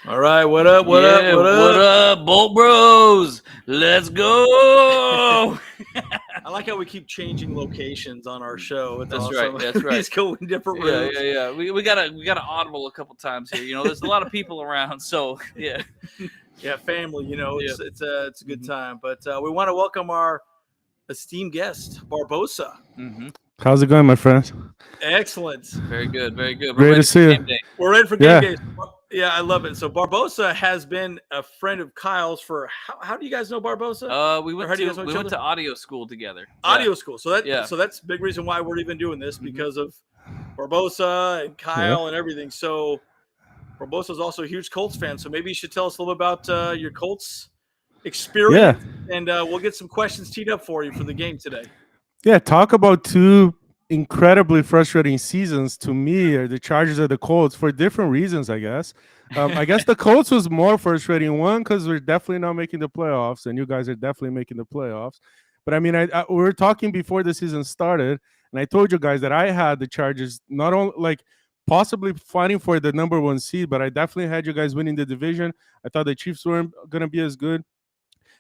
All right, what up? What Yeah, up? What what up? up, Bolt Bros? Let's go. I like how we keep changing locations on our show. It's That's right. awesome. That's We right. just go in different Yeah, rooms. yeah, yeah. We gotta audible a couple times here. There's a lot of people around, so yeah, Yeah, family. yeah. It's a good hmm time. But we want to welcome our esteemed guest, Barbosa. hmm How's it going, my friends? Excellent. Very good, very good. We're Great to ready for see you. game day. We're ready for game Yeah, days. Yeah, I love it. So Barbosa has been a friend of Kyle's for how do you guys know Barbosa? We Or went how do you to guys know we each went other? to audio school together. Yeah, Audio school. So that yeah. so that's a big reason why we're even doing this hmm because of Barbosa and yeah, Kyle and everything. So Barbosa is also a huge Colts fan. So maybe you should tell us a little bit about your Colts yeah, experience, and we'll get some questions teed up for you for the game today. yeah. Talk about two incredibly frustrating seasons to me, or the Chargers or the Colts for different reasons, I guess. I guess the Colts was more frustrating one because we're definitely not making the playoffs, and you guys are definitely making the playoffs. But I mean, we were talking before the season started, and I told you guys that I had the Chargers not only like possibly fighting for the number one seed, but I definitely had you guys winning the division. I thought the Chiefs weren't going to be as good.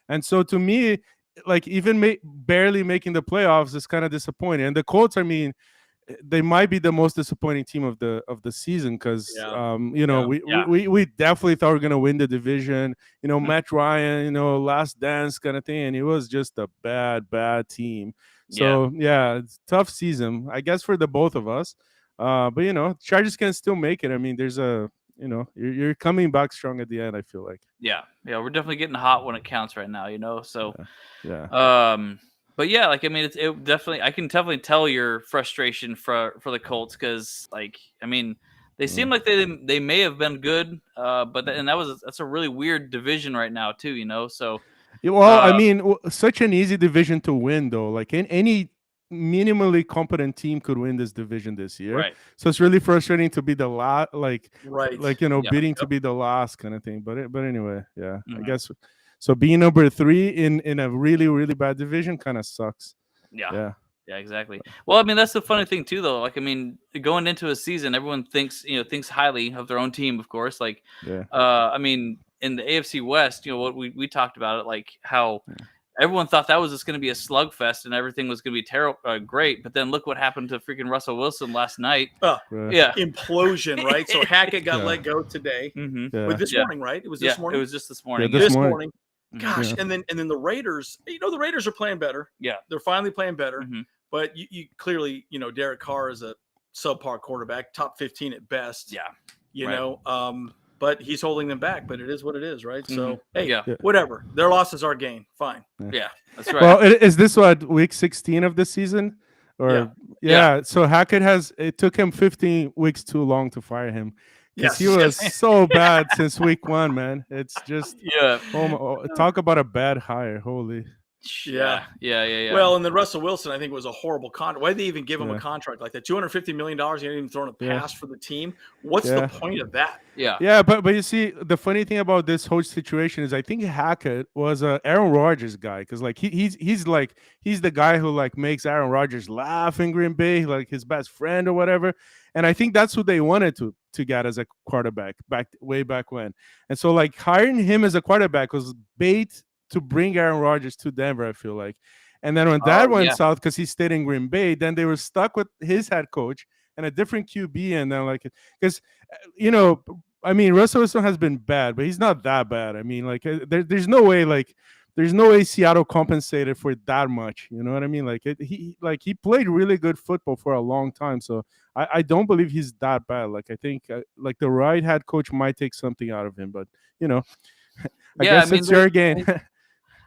And so to me, like even barely making the playoffs is kind of disappointing. And the Colts, I mean, they might be the most disappointing team of the season because Yeah, you know yeah, we definitely thought we were gonna win the division. Matt Ryan, last dance kind of thing, and it was just a bad team. Yeah. So yeah, it's a tough season, I guess, for the both of us. But Chargers can still make it. I mean, there's a you're coming back strong at the end, I feel like. Yeah, yeah, we're definitely getting hot when it counts right now, So, Yeah, yeah, but yeah, like I mean, it definitely I can definitely tell your frustration for the Colts because, like, I mean, they yeah. seem like they may have been good, and that's a really weird division right now too, So, Yeah, well, I uh, mean, such an easy division to win, though. Like any minimally competent team could win this division this year. right, So it's really frustrating to be the last, right. yeah, bidding to yep, be the last kind of thing. But anyway, yeah, I hmm guess. So being number three in a really bad division kind of sucks. yeah. Yeah, Yeah, exactly. Well, I mean, that's the funny thing too, though. Like, I mean, going into a season, everyone thinks highly of their own team, of course. Like, yeah, I mean, in the AFC West, what we talked about it, like how everyone thought that was just going to be a slugfest and everything was going to be terrible, great. But then look what happened to freaking Russell Wilson last night. Uh, right, Yeah. implosion, right? So Hackett got yeah, let go today. Mm-hmm. yeah, With this Yeah. morning, right? It was Yeah. this It morning. was just this yeah. morning. This Yeah. This morning, morning. Mhm. Gosh, yeah, and then the Raiders. The Raiders are playing better. Yeah. They're finally playing better. hmm But you clearly, Derek Carr is a subpar quarterback, top 15 at best. Yeah. You Right. know, but he's holding them back. But it is what it is, right? Mhm. So hey, Yeah. yeah. whatever. Their loss is our gain. Fine. Yeah. That's right. Well, is this what week 16 of the season? Yeah. Or yeah, so it took him 15 weeks too long to fire him because he Yes. was so bad since week one, man. It's just Yeah. talk about a bad hire. Holy, Yeah. Yeah. Yeah. Yeah. Well, and then Russell Wilson, I think, was a horrible contract. Why did they even give him a yeah, contract like that? $250 million. He hadn't even thrown a yeah, pass for the team. What's the yeah. point of that? Yeah. Yeah, but you see, the funny thing about this whole situation is I think Hackett was a Aaron Rodgers guy because like he's the guy who like makes Aaron Rodgers laugh in Green Bay, like his best friend or whatever. And I think that's who they wanted to get as a quarterback way back when. And so like hiring him as a quarterback was bait to bring Aaron Rodgers to Denver, I feel like. And then when that Oh went yeah. south because he stayed in Green Bay, then they were stuck with his head coach and a different QB, and then like because you know I mean, Russell Wilson has been bad, but he's not that bad. I mean, like, there's no way Seattle compensated for that much. You know what I mean? Like, he played really good football for a long time. So I don't believe he's that bad. Like, I think like the right head coach might take something out of him, but you know, I Yeah. I guess mean, it's your game.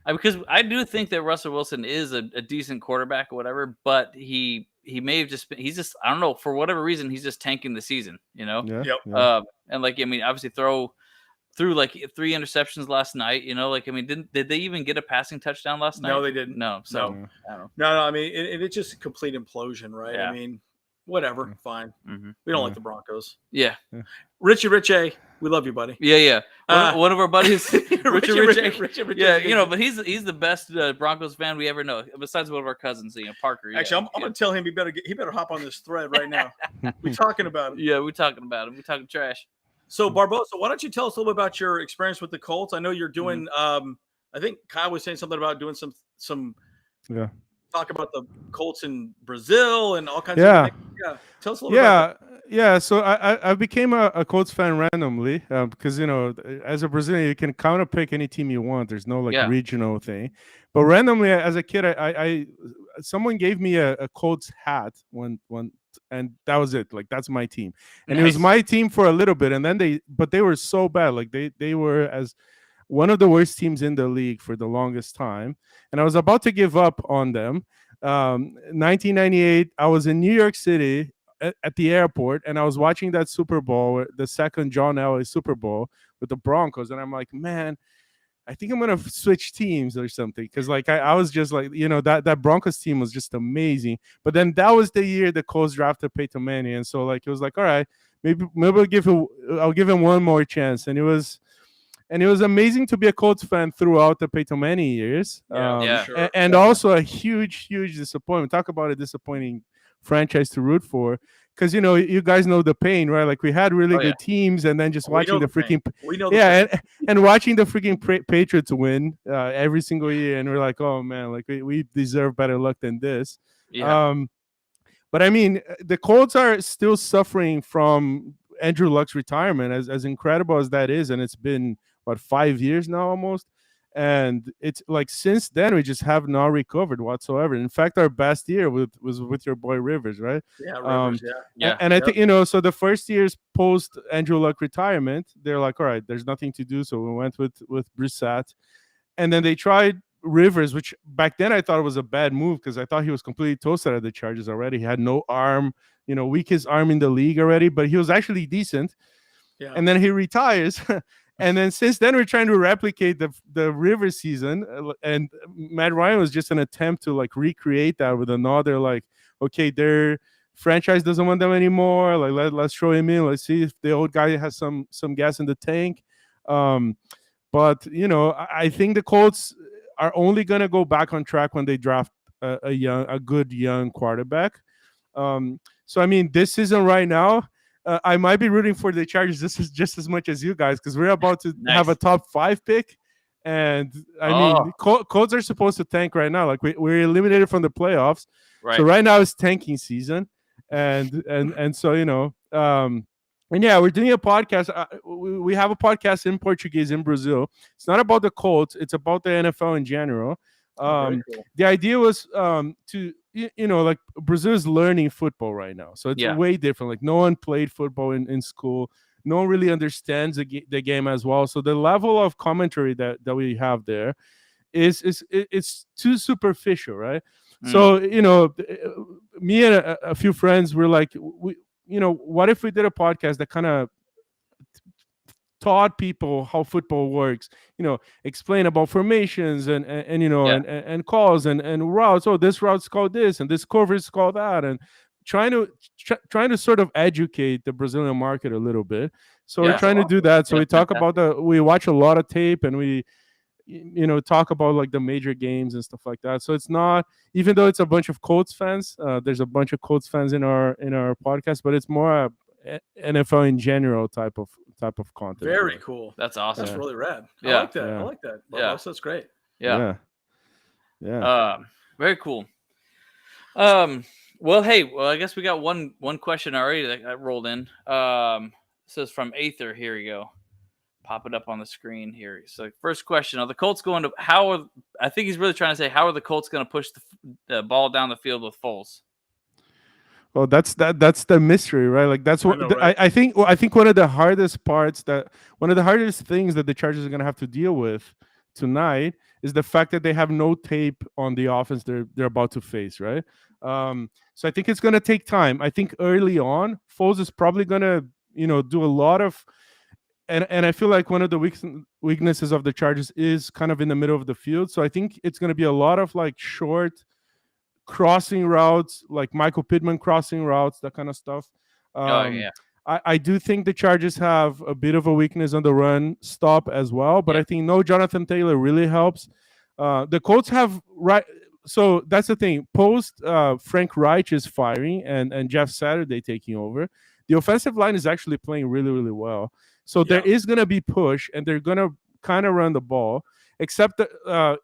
because I do think that Russell Wilson is a decent quarterback or whatever, but he may have just been, he's just, I don't know, for whatever reason he's just tanking the season, Yeah, Yep. yeah. and like I mean, obviously threw like 3 interceptions last night, like I mean, did they even get a passing touchdown last night? No, they didn't. No, so No. I don't know. No. I mean, it's just a complete implosion, right? Yeah. I mean, whatever. Fine. hmm We don't Yeah. like the Broncos. Yeah, Richie Richie, we love you, buddy. yeah. Uh, One of our buddies, Richard Richie, yeah, but he's the best Broncos fan we ever know, besides one of our cousins, Parker. Actually, I'm going to tell him he better hop on this thread right now. We're talking about him. Yeah, we're talking about him. We're talking trash. So Barbosa, why don't you tell us a little bit about your experience with the Colts? I know you're doing. I think Kyle was saying something about doing some talk about the Colts in Brazil and all kinds of things. Yeah, tell us a little bit about that. Yeah, so I became a Colts fan randomly because as a Brazilian you can kind of pick any team you want. There's no regional thing, but randomly as a kid, I someone gave me a Colts hat one, and that was it. Like that's my team, and it was my team for a little bit, and then they were so bad. Like they were as one of the worst teams in the league for the longest time, and I was about to give up on them. 1998, I was in New York City at the airport, and I was watching that Super Bowl, the second John Elway Super Bowl with the Broncos, and I'm like, man, I think I'm gonna switch teams or something, because like I was just like, that Broncos team was just amazing. But then that was the year the Colts drafted Peyton Manning, and so like it was like, all right, maybe I'll give him one more chance, and it was amazing to be a Colts fan throughout the Peyton Manning years. And also a huge disappointment. Talk about a disappointing franchise to root for, because you guys know the pain, right? Like we had really good teams, and then just watching the freaking and watching the freaking Patriots win every single year, and we're like, oh man, like we deserve better luck than this. But I mean, the Colts are still suffering from Andrew Luck's retirement, as incredible as that is, and it's been 5 years now almost. And it's like since then we just have not recovered whatsoever. In fact, our best year was with your boy Rivers, right? Rivers, And I think so the first years post Andrew Luck retirement, they're like, all right, there's nothing to do, so we went with Brissett, and then they tried Rivers, which back then I thought it was a bad move, because I thought he was completely toasted at the Chargers already. He had no arm, weakest arm in the league already, but he was actually decent. And then he retires. And then since then, we're trying to replicate the Rivers season, and Matt Ryan was just an attempt to like recreate that with another like, okay, their franchise doesn't want them anymore. Like let's throw him in. Let's see if the old guy has some gas in the tank. But I think the Colts are only gonna go back on track when they draft a good young quarterback. So I mean, this season right now, I might be rooting for the Chargers just as much as you guys, because we're about to have a top 5 pick, and I mean, Colts are supposed to tank right now. Like we're eliminated from the playoffs, so right now it's tanking season, and so and yeah, we're doing a podcast. We have a podcast in Portuguese in Brazil. It's not about the Colts; it's about the NFL in general. Cool. The idea was to like Brazil is learning football right now, so it's way different. Like no one played football in school, no one really understands the game as well. So the level of commentary that we have there is too superficial, right? So me and a few friends were like, what if we did a podcast that kind of taught people how football works, explain about formations and calls and routes. Oh, this route's called this and this cover is called that, and trying to sort of educate the Brazilian market a little bit. So we're trying to do that. So we talk about we watch a lot of tape, and we talk about like the major games and stuff like that. So it's not, even though it's a bunch of Colts fans, there's a bunch of Colts fans in our podcast, but it's more NFL in general type of content. Very cool. That's awesome. That's really rad. I like that. I like that. Well, that's great. Yeah. Very cool. Well, hey, I guess we got one question already that rolled in. It says from Aether. Here we go. Pop it up on the screen here. So first question: are the Colts going to? I think he's really trying to say, how are the Colts going to push the ball down the field with Foles? Well, that's the mystery, right? Like that's what I think one of the hardest things that the Chargers are going to have to deal with tonight is the fact that they have no tape on the offense they're about to face, right? So I think it's going to take time. I think early on, Foles is probably going to do a lot of, and I feel like one of the weaknesses of the Chargers is kind of in the middle of the field. So I think it's going to be a lot of like short crossing routes, like Michael Pittman crossing routes, that kind of stuff. I do think the Chargers have a bit of a weakness on the run stop as well, but I think Jonathan Taylor really helps. The Colts have so that's the thing. Post Frank Reich is firing and Jeff Saturday taking over, the offensive line is actually playing really, really well. So there is going to be push, and they're going to kind of run the ball. Except that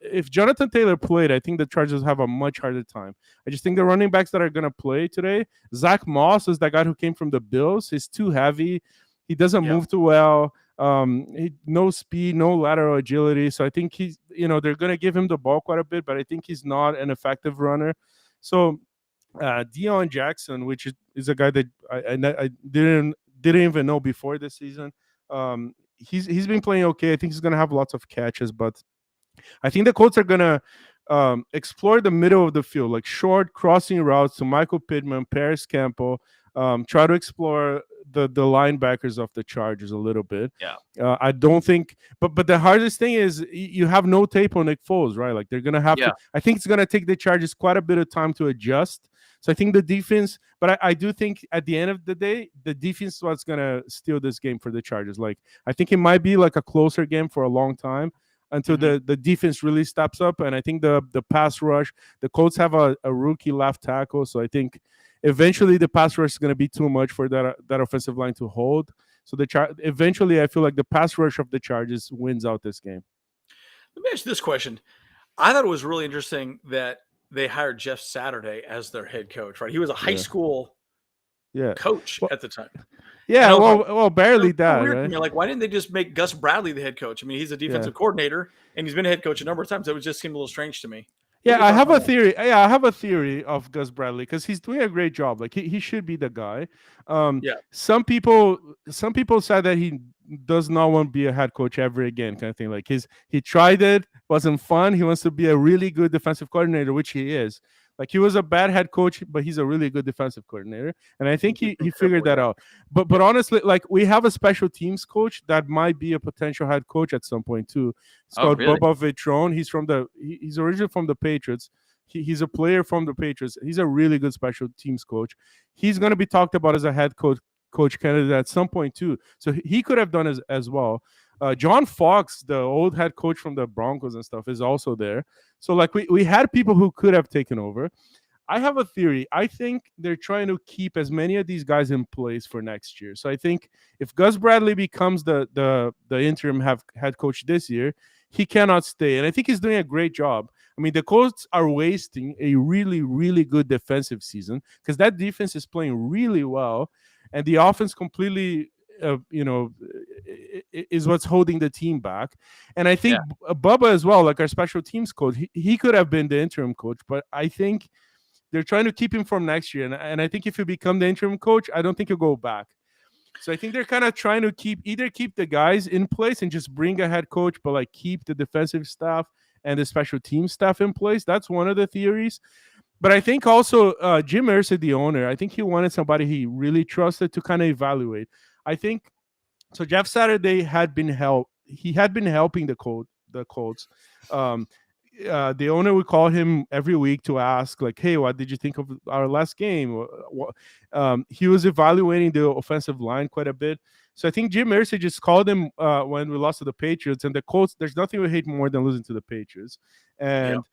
if Jonathan Taylor played, I think the Chargers have a much harder time. I just think the running backs that are going to play today, Zach Moss is that guy who came from the Bills. He's too heavy. He doesn't move too well. No speed, no lateral agility. So I think he's, they're going to give him the ball quite a bit, but I think he's not an effective runner. So Deion Jackson, which is a guy that I didn't even know before this season. He's been playing okay. I think he's going to have lots of catches, but I think the Colts are going to explore the middle of the field, like short crossing routes to Michael Pittman, Paris Campbell, try to explore the linebackers of the Chargers a little bit. Yeah. I don't think, but the hardest thing is you have no tape on Nick Foles, right? Like they're going to have to, I think it's going to take the Chargers quite a bit of time to adjust. So I think the defense, but I do think at the end of the day, the defense is what's going to steal this game for the Chargers. Like I think it might be like a closer game for a long time until the defense really steps up. And I think the pass rush, the Colts have a rookie left tackle. So I think eventually the pass rush is going to be too much for that offensive line to hold. So eventually I feel like the pass rush of the Chargers wins out this game. Let me ask you this question. I thought it was really interesting that they hired Jeff Saturday as their head coach, right? He was a high school coach at the time. Yeah, well, barely that. Right? Like, why didn't they just make Gus Bradley the head coach? I mean, he's a defensive coordinator, and he's been a head coach a number of times. It just seemed a little strange to me. Yeah, I have a theory. Yeah, I have a theory of Gus Bradley because he's doing a great job. Like he should be the guy. Some people said that he does not want to be a head coach ever again, kind of thing. Like he tried it, wasn't fun. He wants to be a really good defensive coordinator, which he is. Like he was a bad head coach, but he's a really good defensive coordinator, and I think he figured that out. But honestly, like we have a special teams coach that might be a potential head coach at some point too. It's called Boba Vetron. He's originally from the Patriots. He's a player from the Patriots. He's a really good special teams coach. He's going to be talked about as a head coach candidate at some point too. So he could have done as well. John Fox, the old head coach from the Broncos and stuff, is also there. So like we had people who could have taken over. I have a theory. I think they're trying to keep as many of these guys in place for next year. So I think if Gus Bradley becomes the interim head coach this year, he cannot stay. And I think he's doing a great job. I mean, the Colts are wasting a really, really good defensive season because that defense is playing really well. And the offense completely is what's holding the team back. And I think Bubba as well, like our special teams coach, he could have been the interim coach, but I think they're trying to keep him from next year. And I think if you become the interim coach, I don't think you'll go back. So I think they're kind of trying to keep the guys in place and just bring a head coach, but like keep the defensive staff and the special team staff in place. That's one of the theories. But I think also Jim Irsay, the owner, I think he wanted somebody he really trusted to kind of evaluate. I think so. Jeff Saturday had been helping the Colts. The owner would call him every week to ask, like, "Hey, what did you think of our last game?" He was evaluating the offensive line quite a bit. So I think Jim Irsay just called him when we lost to the Patriots, and the Colts. There's nothing we hate more than losing to the Patriots. And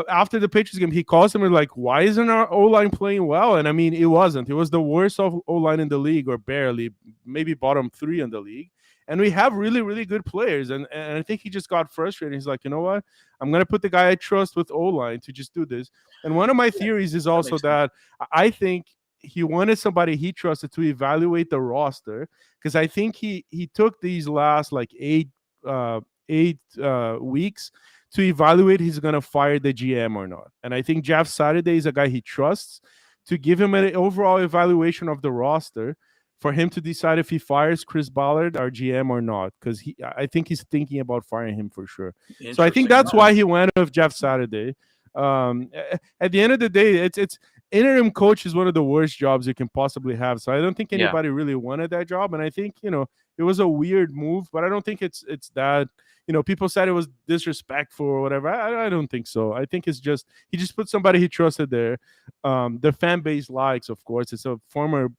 after the Patriots game, he calls him and like, "Why isn't our O-line playing well?" And I mean, it wasn't. It was the worst of O-line in the league, or barely, maybe bottom 3 in the league. And we have really, really good players. And I think he just got frustrated. He's like, you know what? I'm going to put the guy I trust with O-line to just do this. And one of my theories is also that I think he wanted somebody he trusted to evaluate the roster, because I think he took these last like eight weeks to evaluate he's going to fire the GM or not. And I think Jeff Saturday is a guy he trusts to give him an overall evaluation of the roster for him to decide if he fires Chris Ballard, our GM, or not, because I think he's thinking about firing him for sure. So I think that's why he went with Jeff Saturday. At the end of the day, it's interim coach is one of the worst jobs you can possibly have. So I don't think anybody really wanted that job. And I think, it was a weird move, but I don't think it's that, people said it was disrespectful or whatever. I don't think so. I think it's just, he just put somebody he trusted there. The fan base likes, of course. It's a former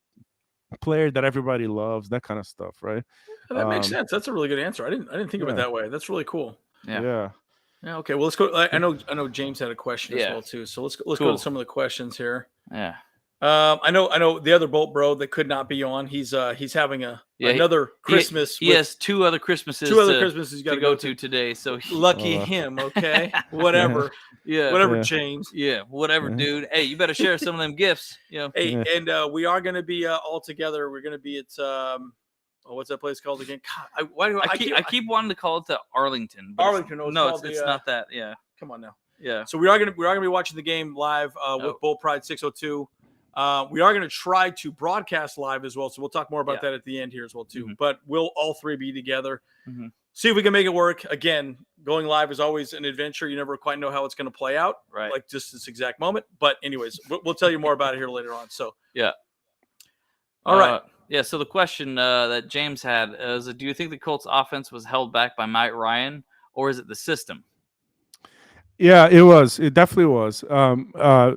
player that everybody loves, that kind of stuff, right? That makes sense. That's a really good answer. I didn't think of it that way. That's really cool. Yeah. Okay. Well, let's go. I know James had a question as well too. So let's go to some of the questions here. Yeah. I know the other Bolt bro that could not be on. He's having another Christmas. He has two other Christmases he's got to go to today. So lucky him. Okay, whatever. Whatever, James. Yeah, whatever, dude. Hey, you better share some of them gifts. Hey, and we are going to be all together. We're going to be at what's that place called again? God, I keep wanting to call it the Arlington. Arlington. No, it's not that. Yeah. Come on now. Yeah. So we are going to be watching the game live with Bull Pride 602. We are going to try to broadcast live as well, so we'll talk more about that at the end here as well too. But we'll all three be together, see if we can make it work. Again, going live is always an adventure. You never quite know how it's going to play out, right? Like just this exact moment. But anyways, we'll tell you more about it here later on. So yeah, all right. Yeah. So the question that James had is: do you think the Colts' offense was held back by Matt Ryan, or is it the system? Yeah, it was. It definitely was. I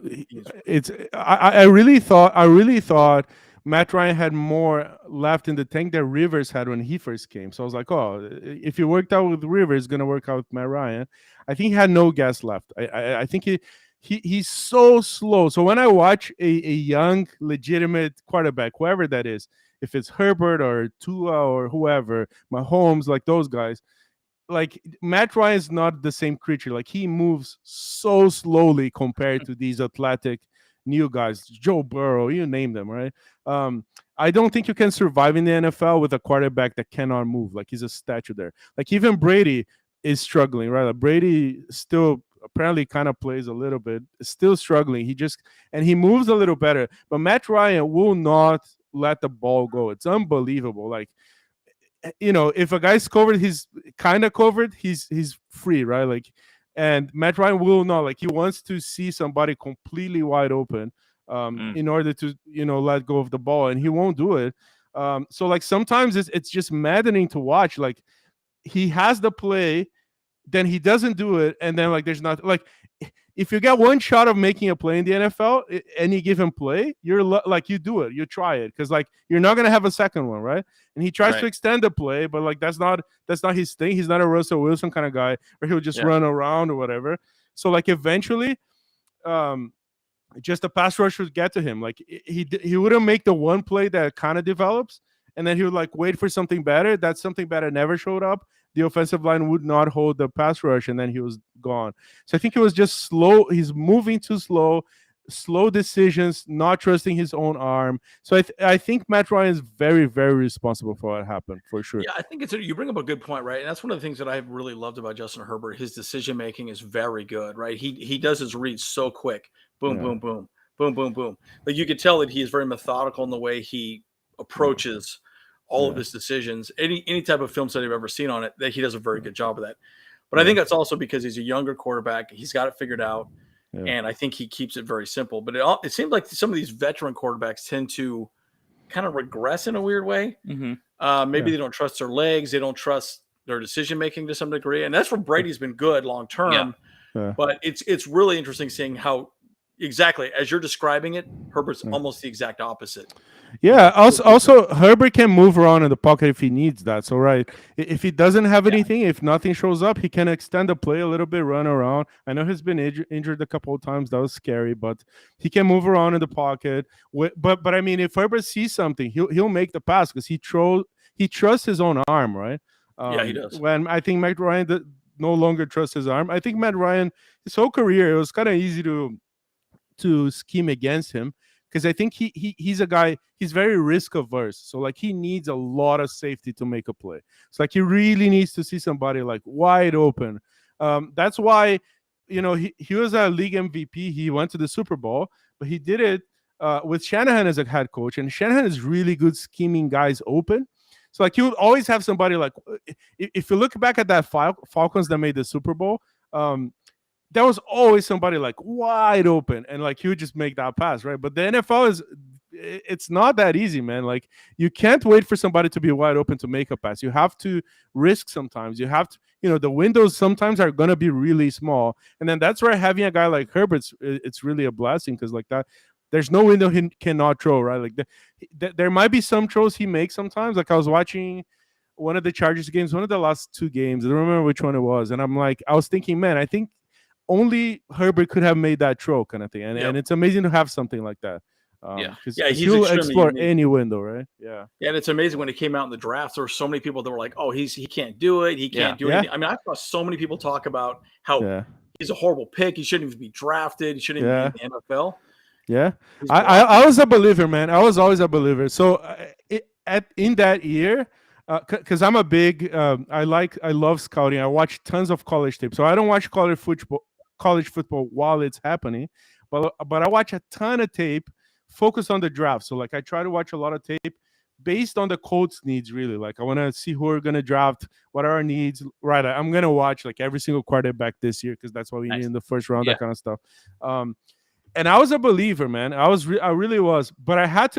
really thought Matt Ryan had more left in the tank that Rivers had when he first came. So I was like, oh, if it worked out with Rivers, it's gonna work out with Matt Ryan. I think he had no gas left. I think he's so slow. So when I watch a young, legitimate quarterback, whoever that is, if it's Herbert or Tua or whoever, Mahomes, like those guys. Like Matt Ryan's not the same creature. Like he moves so slowly compared to these athletic new guys, Joe Burrow, you name them, right? I don't think you can survive in the NFL with a quarterback that cannot move. Like he's a statue there. Like even Brady is struggling, right? Like Brady still apparently kind of plays a little bit, still struggling. He moves a little better. But Matt Ryan will not let the ball go. It's unbelievable. Like, if a guy's covered, he's kind of covered, he's free, right? Like, and Matt Ryan will not, like, he wants to see somebody completely wide open in order to, let go of the ball, and he won't do it. So like sometimes it's just maddening to watch. Like he has the play, then he doesn't do it, and then like there's not, like, if you get one shot of making a play in the NFL, any given play, you're like, you do it, you try it, because like you're not gonna have a second one, right? And he tries to extend the play, but like that's not his thing. He's not a Russell Wilson kind of guy where he'll just run around or whatever. So like eventually, just the pass rush would get to him. Like he wouldn't make the one play that kind of develops, and then he would like wait for something better. That something better never showed up. The offensive line would not hold the pass rush, and then he was gone. So I think it was just slow. He's moving too slow decisions, not trusting his own arm. So I think Matt Ryan is very, very responsible for what happened, for sure. Yeah, I think you bring up a good point, right? And that's one of the things that I've really loved about Justin Herbert. His decision making is very good, right? He does his reads so quick. Boom, boom, boom, boom, boom, boom. Like you could tell that he is very methodical in the way he approaches all of his decisions. Any type of film study I've ever seen on it, that he does a very good job of that. But I think that's also because he's a younger quarterback. He's got it figured out. Yeah. And I think he keeps it very simple. But it seems like some of these veteran quarterbacks tend to kind of regress in a weird way. Mm-hmm. Maybe they don't trust their legs. They don't trust their decision-making to some degree. And that's where Brady's been good long-term. Yeah. But it's really interesting seeing how exactly as you're describing it, Herbert's almost the exact opposite. Yeah. Also, Herbert can move around in the pocket if he needs that. So, right, if he doesn't have anything, if nothing shows up, he can extend the play a little bit, run around. I know he's been injured a couple of times. That was scary, but he can move around in the pocket. But I mean, if Herbert sees something, he'll make the pass because he trusts his own arm, right? Yeah, he does. When I think Matt Ryan no longer trusts his arm. I think Matt Ryan, his whole career, it was kind of easy to scheme against him. Because I think he's a guy, he's very risk averse. So like he needs a lot of safety to make a play. So like he really needs to see somebody like wide open. That's why, he was a league MVP. He went to the Super Bowl, but he did it with Shanahan as a head coach. And Shanahan is really good scheming guys open. So like you would always have somebody like, if you look back at that Falcons that made the Super Bowl, there was always somebody like wide open, and like he would just make that pass, right? But the NFL it's not that easy, man. Like you can't wait for somebody to be wide open to make a pass. You have to risk sometimes. You have to, the windows sometimes are going to be really small. And then that's where having a guy like Herbert, it's really a blessing because like that, there's no window he cannot throw, right? Like there might be some throws he makes sometimes. Like I was watching one of the Chargers games, one of the last two games. I don't remember which one it was. And I was thinking, man, I think only Herbert could have made that throw kind of thing. And it's amazing to have something like that. Because he's he'll extremely explore unique. any window, right? Yeah. Yeah, and it's amazing when it came out in the draft. There were so many people that were like, "Oh, he can't do it. He can't do anything." I mean, I saw so many people talk about how he's a horrible pick. He shouldn't even be drafted. He shouldn't even be in the NFL. Yeah, I was a believer, man. I was always a believer. So in that year, because I'm a big, I love scouting. I watch tons of college tape. So I don't watch college football while it's happening, but I watch a ton of tape focused on the draft. So like I try to watch a lot of tape based on the Colts needs, really. Like I want to see who we're going to draft, what are our needs, right? I'm going to watch like every single quarterback this year because that's what we need in the first round, that kind of stuff. And I was a believer, man. I really was. But I had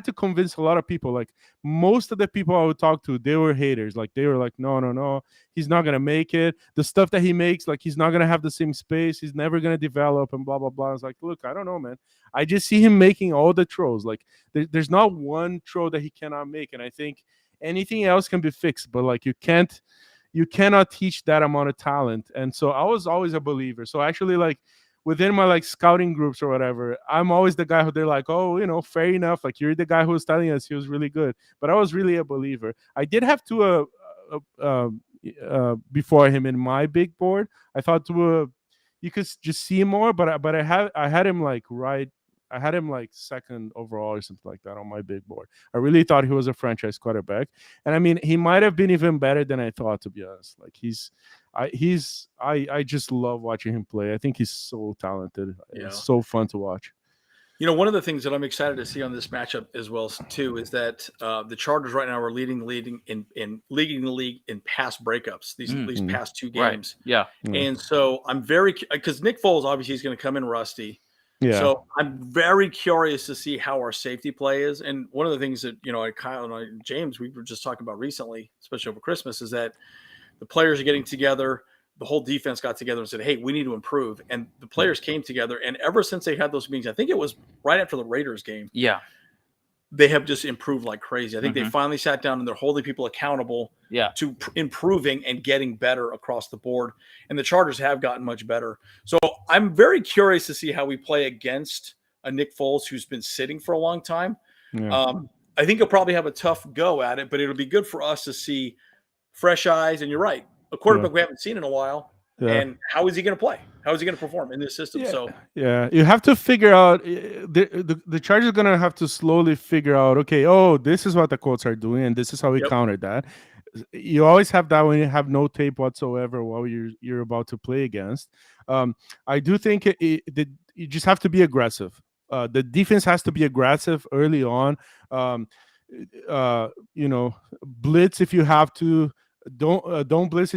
to convince a lot of people. Like most of the people I would talk to, they were haters. Like they were like, no, he's not gonna make it. The stuff that he makes, like he's not gonna have the same space. He's never gonna develop and blah blah blah. I was like, look, I don't know, man. I just see him making all the throws. Like there's not one throw that he cannot make. And I think anything else can be fixed. But like you cannot teach that amount of talent. And so I was always a believer. So actually, like, within my like scouting groups or whatever, I'm always the guy who they're like, oh, fair enough. Like you're the guy who was telling us he was really good. But I was really a believer. I did have to before him in my big board. I thought you could just see him more, but I had him like I had him like second overall or something like that on my big board. I really thought he was a franchise quarterback. And I mean, he might have been even better than I thought, to be honest. Like I just love watching him play. I think he's so talented. Yeah. It's so fun to watch. One of the things that I'm excited to see on this matchup as well too is that the Chargers right now are leading the league in pass breakups these past two games. Right. Yeah. And so I'm because Nick Foles obviously is going to come in rusty. Yeah. So I'm very curious to see how our safety play is. And one of the things that, Kyle and James, we were just talking about recently, especially over Christmas, is that the players are getting together. The whole defense got together and said, hey, we need to improve. And the players came together. And ever since they had those meetings, I think it was right after the Raiders game. Yeah. They have just improved like crazy. I think they finally sat down and they're holding people accountable to improving and getting better across the board. And the Chargers have gotten much better. So I'm very curious to see how we play against a Nick Foles who's been sitting for a long time. Yeah. I think he'll probably have a tough go at it, but it'll be good for us to see fresh eyes. And you're right, a quarterback we haven't seen in a while. Yeah. And how is he going to play? How is he going to perform in this system? You have to figure out the Chargers are going to have to slowly figure out, okay, this is what the Colts are doing, and this is how we counter that. You always have that when you have no tape whatsoever while you're about to play against. I do think you just have to be aggressive. The defense has to be aggressive early on. Blitz if you have to. Don't blitz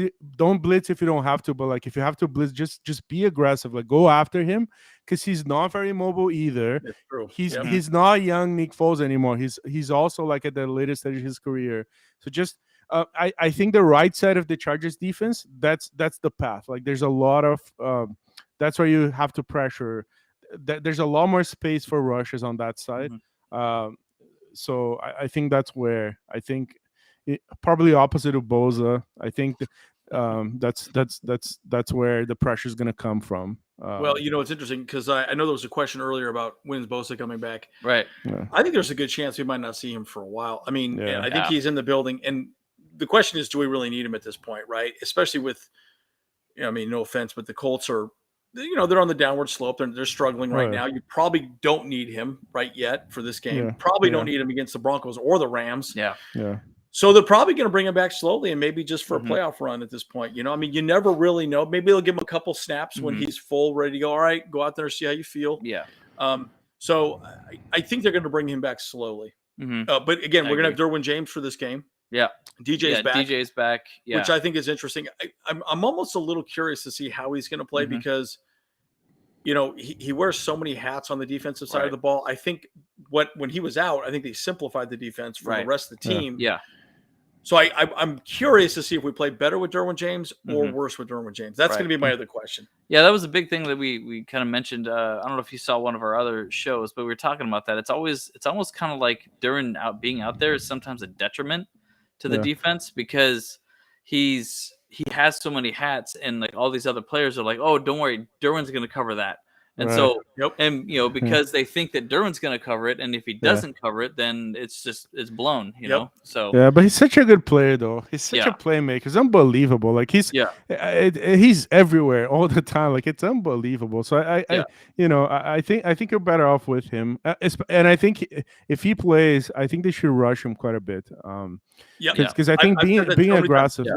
if you don't have to, but like if you have to blitz, just be aggressive. Like go after him because he's not very mobile either. That's true. He's not young Nick Foles anymore. He's also like at the latest stage of his career. So just I think the right side of the Chargers defense, that's the path. Like there's a lot of that's where you have to pressure. There's a lot more space for rushes on that side. So I think that's where I think. Probably opposite of Bosa. I think that's where the pressure is going to come from. Well, it's interesting because I know there was a question earlier about when's Bosa coming back. Right. Yeah. I think there's a good chance we might not see him for a while. I mean, I think he's in the building, and the question is, do we really need him at this point, right? Especially with, no offense, but the Colts are, they're on the downward slope. They're struggling right now. You probably don't need him right yet for this game. Probably don't need him against the Broncos or the Rams. Yeah. Yeah. So they're probably going to bring him back slowly and maybe just for a playoff run at this point. You never really know. Maybe they'll give him a couple snaps when he's full, ready to go. All right, go out there, see how you feel. Yeah. So I think they're going to bring him back slowly. But again, we're going to have Derwin James for this game. Yeah. DJ's back. DJ's back. Yeah. Which I think is interesting. I'm almost a little curious to see how he's going to play because, he wears so many hats on the defensive side of the ball. I think when he was out, I think they simplified the defense for the rest of the team. Yeah. So I'm curious to see if we play better with Derwin James or worse with Derwin James. That's going to be my other question. Yeah, that was a big thing that we kind of mentioned. I don't know if you saw one of our other shows, but we were talking about that. It's almost kind of like being out there is sometimes a detriment to the defense because he has so many hats and like all these other players are like, oh, don't worry, Derwin's going to cover that. And Right. so, and because they think that Derwin's going to cover it, and if he doesn't cover it, then it's blown, you know. So yeah, but he's such a good player, though. He's such a playmaker. It's unbelievable. Like he's everywhere all the time. Like it's unbelievable. So I think you're better off with him. And I think if he plays, I think they should rush him quite a bit. Because I think being aggressive,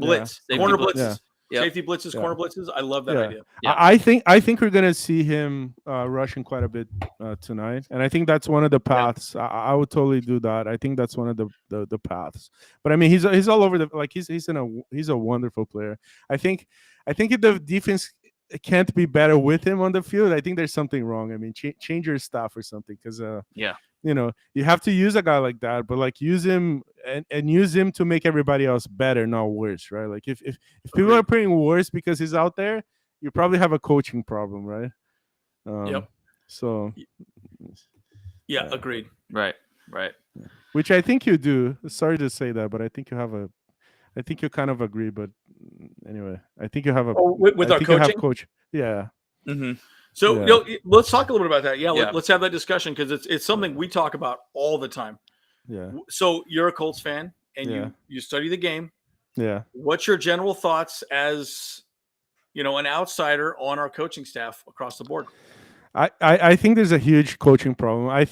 blitz, corner blitzes. Safety blitzes, corner blitzes. I love that idea. I think we're gonna see him rushing quite a bit tonight, and I think that's one of the paths. I would totally do that. I think that's one of the paths. But I mean, he's all over the he's a wonderful player. I think if the defense can't be better with him on the field, I think there's something wrong. I mean, change your staff or something, because you have to use a guy like that, but like use him and use him to make everybody else better, not worse, right? Like if people are playing worse because he's out there, you probably have a coaching problem, right? So agreed. Right. Which I think you do. Sorry to say that, but I think you kind of agree. But anyway, I think you have with our coaching coach. Yeah. Mm-hmm. So let's talk a little bit about that. Let's have that discussion, because it's something we talk about all the time. Yeah. So you're a Colts fan, and you study the game. Yeah. What's your general thoughts as an outsider on our coaching staff across the board? I think there's a huge coaching problem. I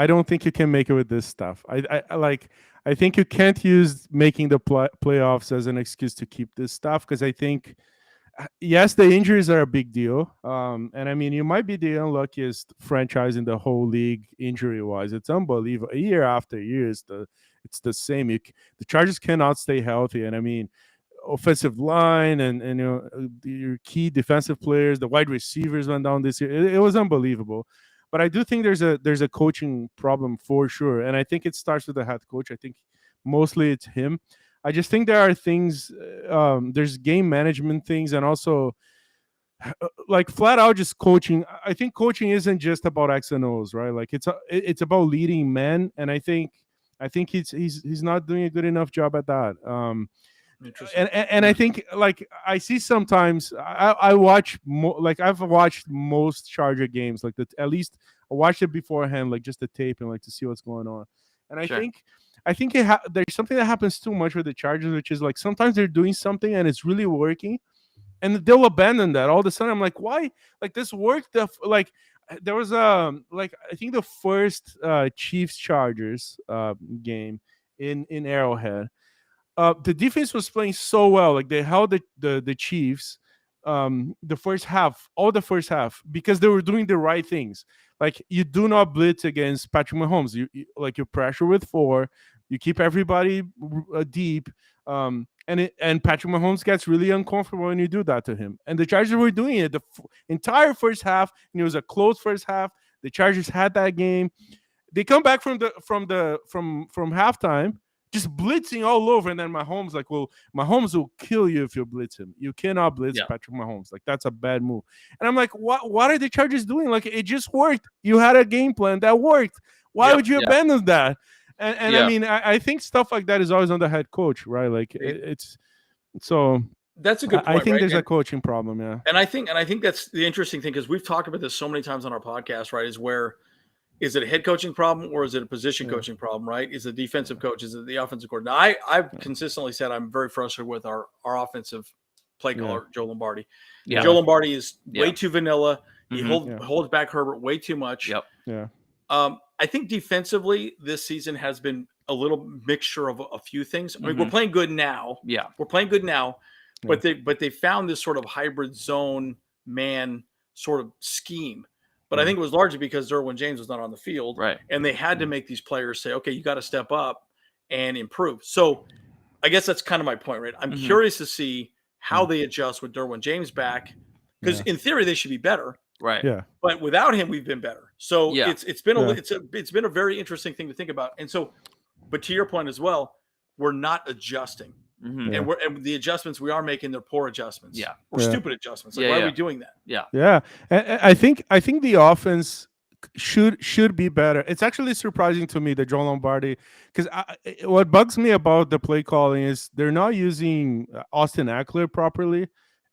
don't think you can make it with this stuff. I think you can't use making the playoffs as an excuse to keep this stuff, because I think, yes, the injuries are a big deal. And I mean, you might be the unluckiest franchise in the whole league injury-wise. It's unbelievable. Year after year, it's the same. The Chargers cannot stay healthy. And I mean, offensive line and your key defensive players, the wide receivers went down this year. It was unbelievable. But I do think there's a coaching problem for sure. And I think it starts with the head coach. I think mostly it's him. I just think there are things, there's game management things, and also like flat out just coaching. I think coaching isn't just about X and O's, right? Like it's about leading men, and I think he's not doing a good enough job at that. And I think, like, I see sometimes I watch I've watched most Charger games, like at least I watched it beforehand, like just the tape, and like to see what's going on. And I think there's something that happens too much with the Chargers, which is like sometimes they're doing something and it's really working, and they'll abandon that. All of a sudden, I'm like, why? Like this worked. Like there was I think the first Chiefs Chargers game in Arrowhead. The defense was playing so well. Like they held the Chiefs the first half, because they were doing the right things. Like you do not blitz against Patrick Mahomes. You pressure with 4. You keep everybody deep. And Patrick Mahomes gets really uncomfortable when you do that to him. And the Chargers were doing it the entire first half, and it was a close first half. The Chargers had that game. They come back from halftime, just blitzing all over, and then Mahomes Mahomes will kill you if you blitz him. You cannot blitz Patrick Mahomes. Like that's a bad move. And I'm like, what are the Chargers doing? Like it just worked. You had a game plan that worked. Why would you abandon that? And I mean, I think stuff like that is always on the head coach, right? Like it's so. That's a good point. I think there's a coaching problem, yeah. And I think that's the interesting thing, because we've talked about this so many times on our podcast, right? Is it a head coaching problem, or is it a position coaching problem, right? Is it the defensive coach? Is it the offensive coordinator? I've consistently said I'm very frustrated with our offensive play caller, Joe Lombardi. Yeah. Joe Lombardi is way too vanilla. He holds back Herbert way too much. Yep. Yeah. I think defensively this season has been a little mixture of a few things. I mean, we're playing good now. Yeah. We're playing good now, but they found this sort of hybrid zone man sort of scheme. But I think it was largely because Derwin James was not on the field. Right. And they had to make these players say, okay, you got to step up and improve. So I guess that's kind of my point, right? I'm curious to see how they adjust with Derwin James back, because in theory they should be better. Right. Yeah. But without him, we've been better. So it's been a very interesting thing to think about. And so, but to your point as well, we're not adjusting. And the adjustments we are making, they're poor adjustments. Yeah. Or stupid adjustments. Like, why are we doing that? Yeah. Yeah. And I think the offense should be better. It's actually surprising to me that Joe Lombardi, because what bugs me about the play calling is they're not using Austin Eckler properly.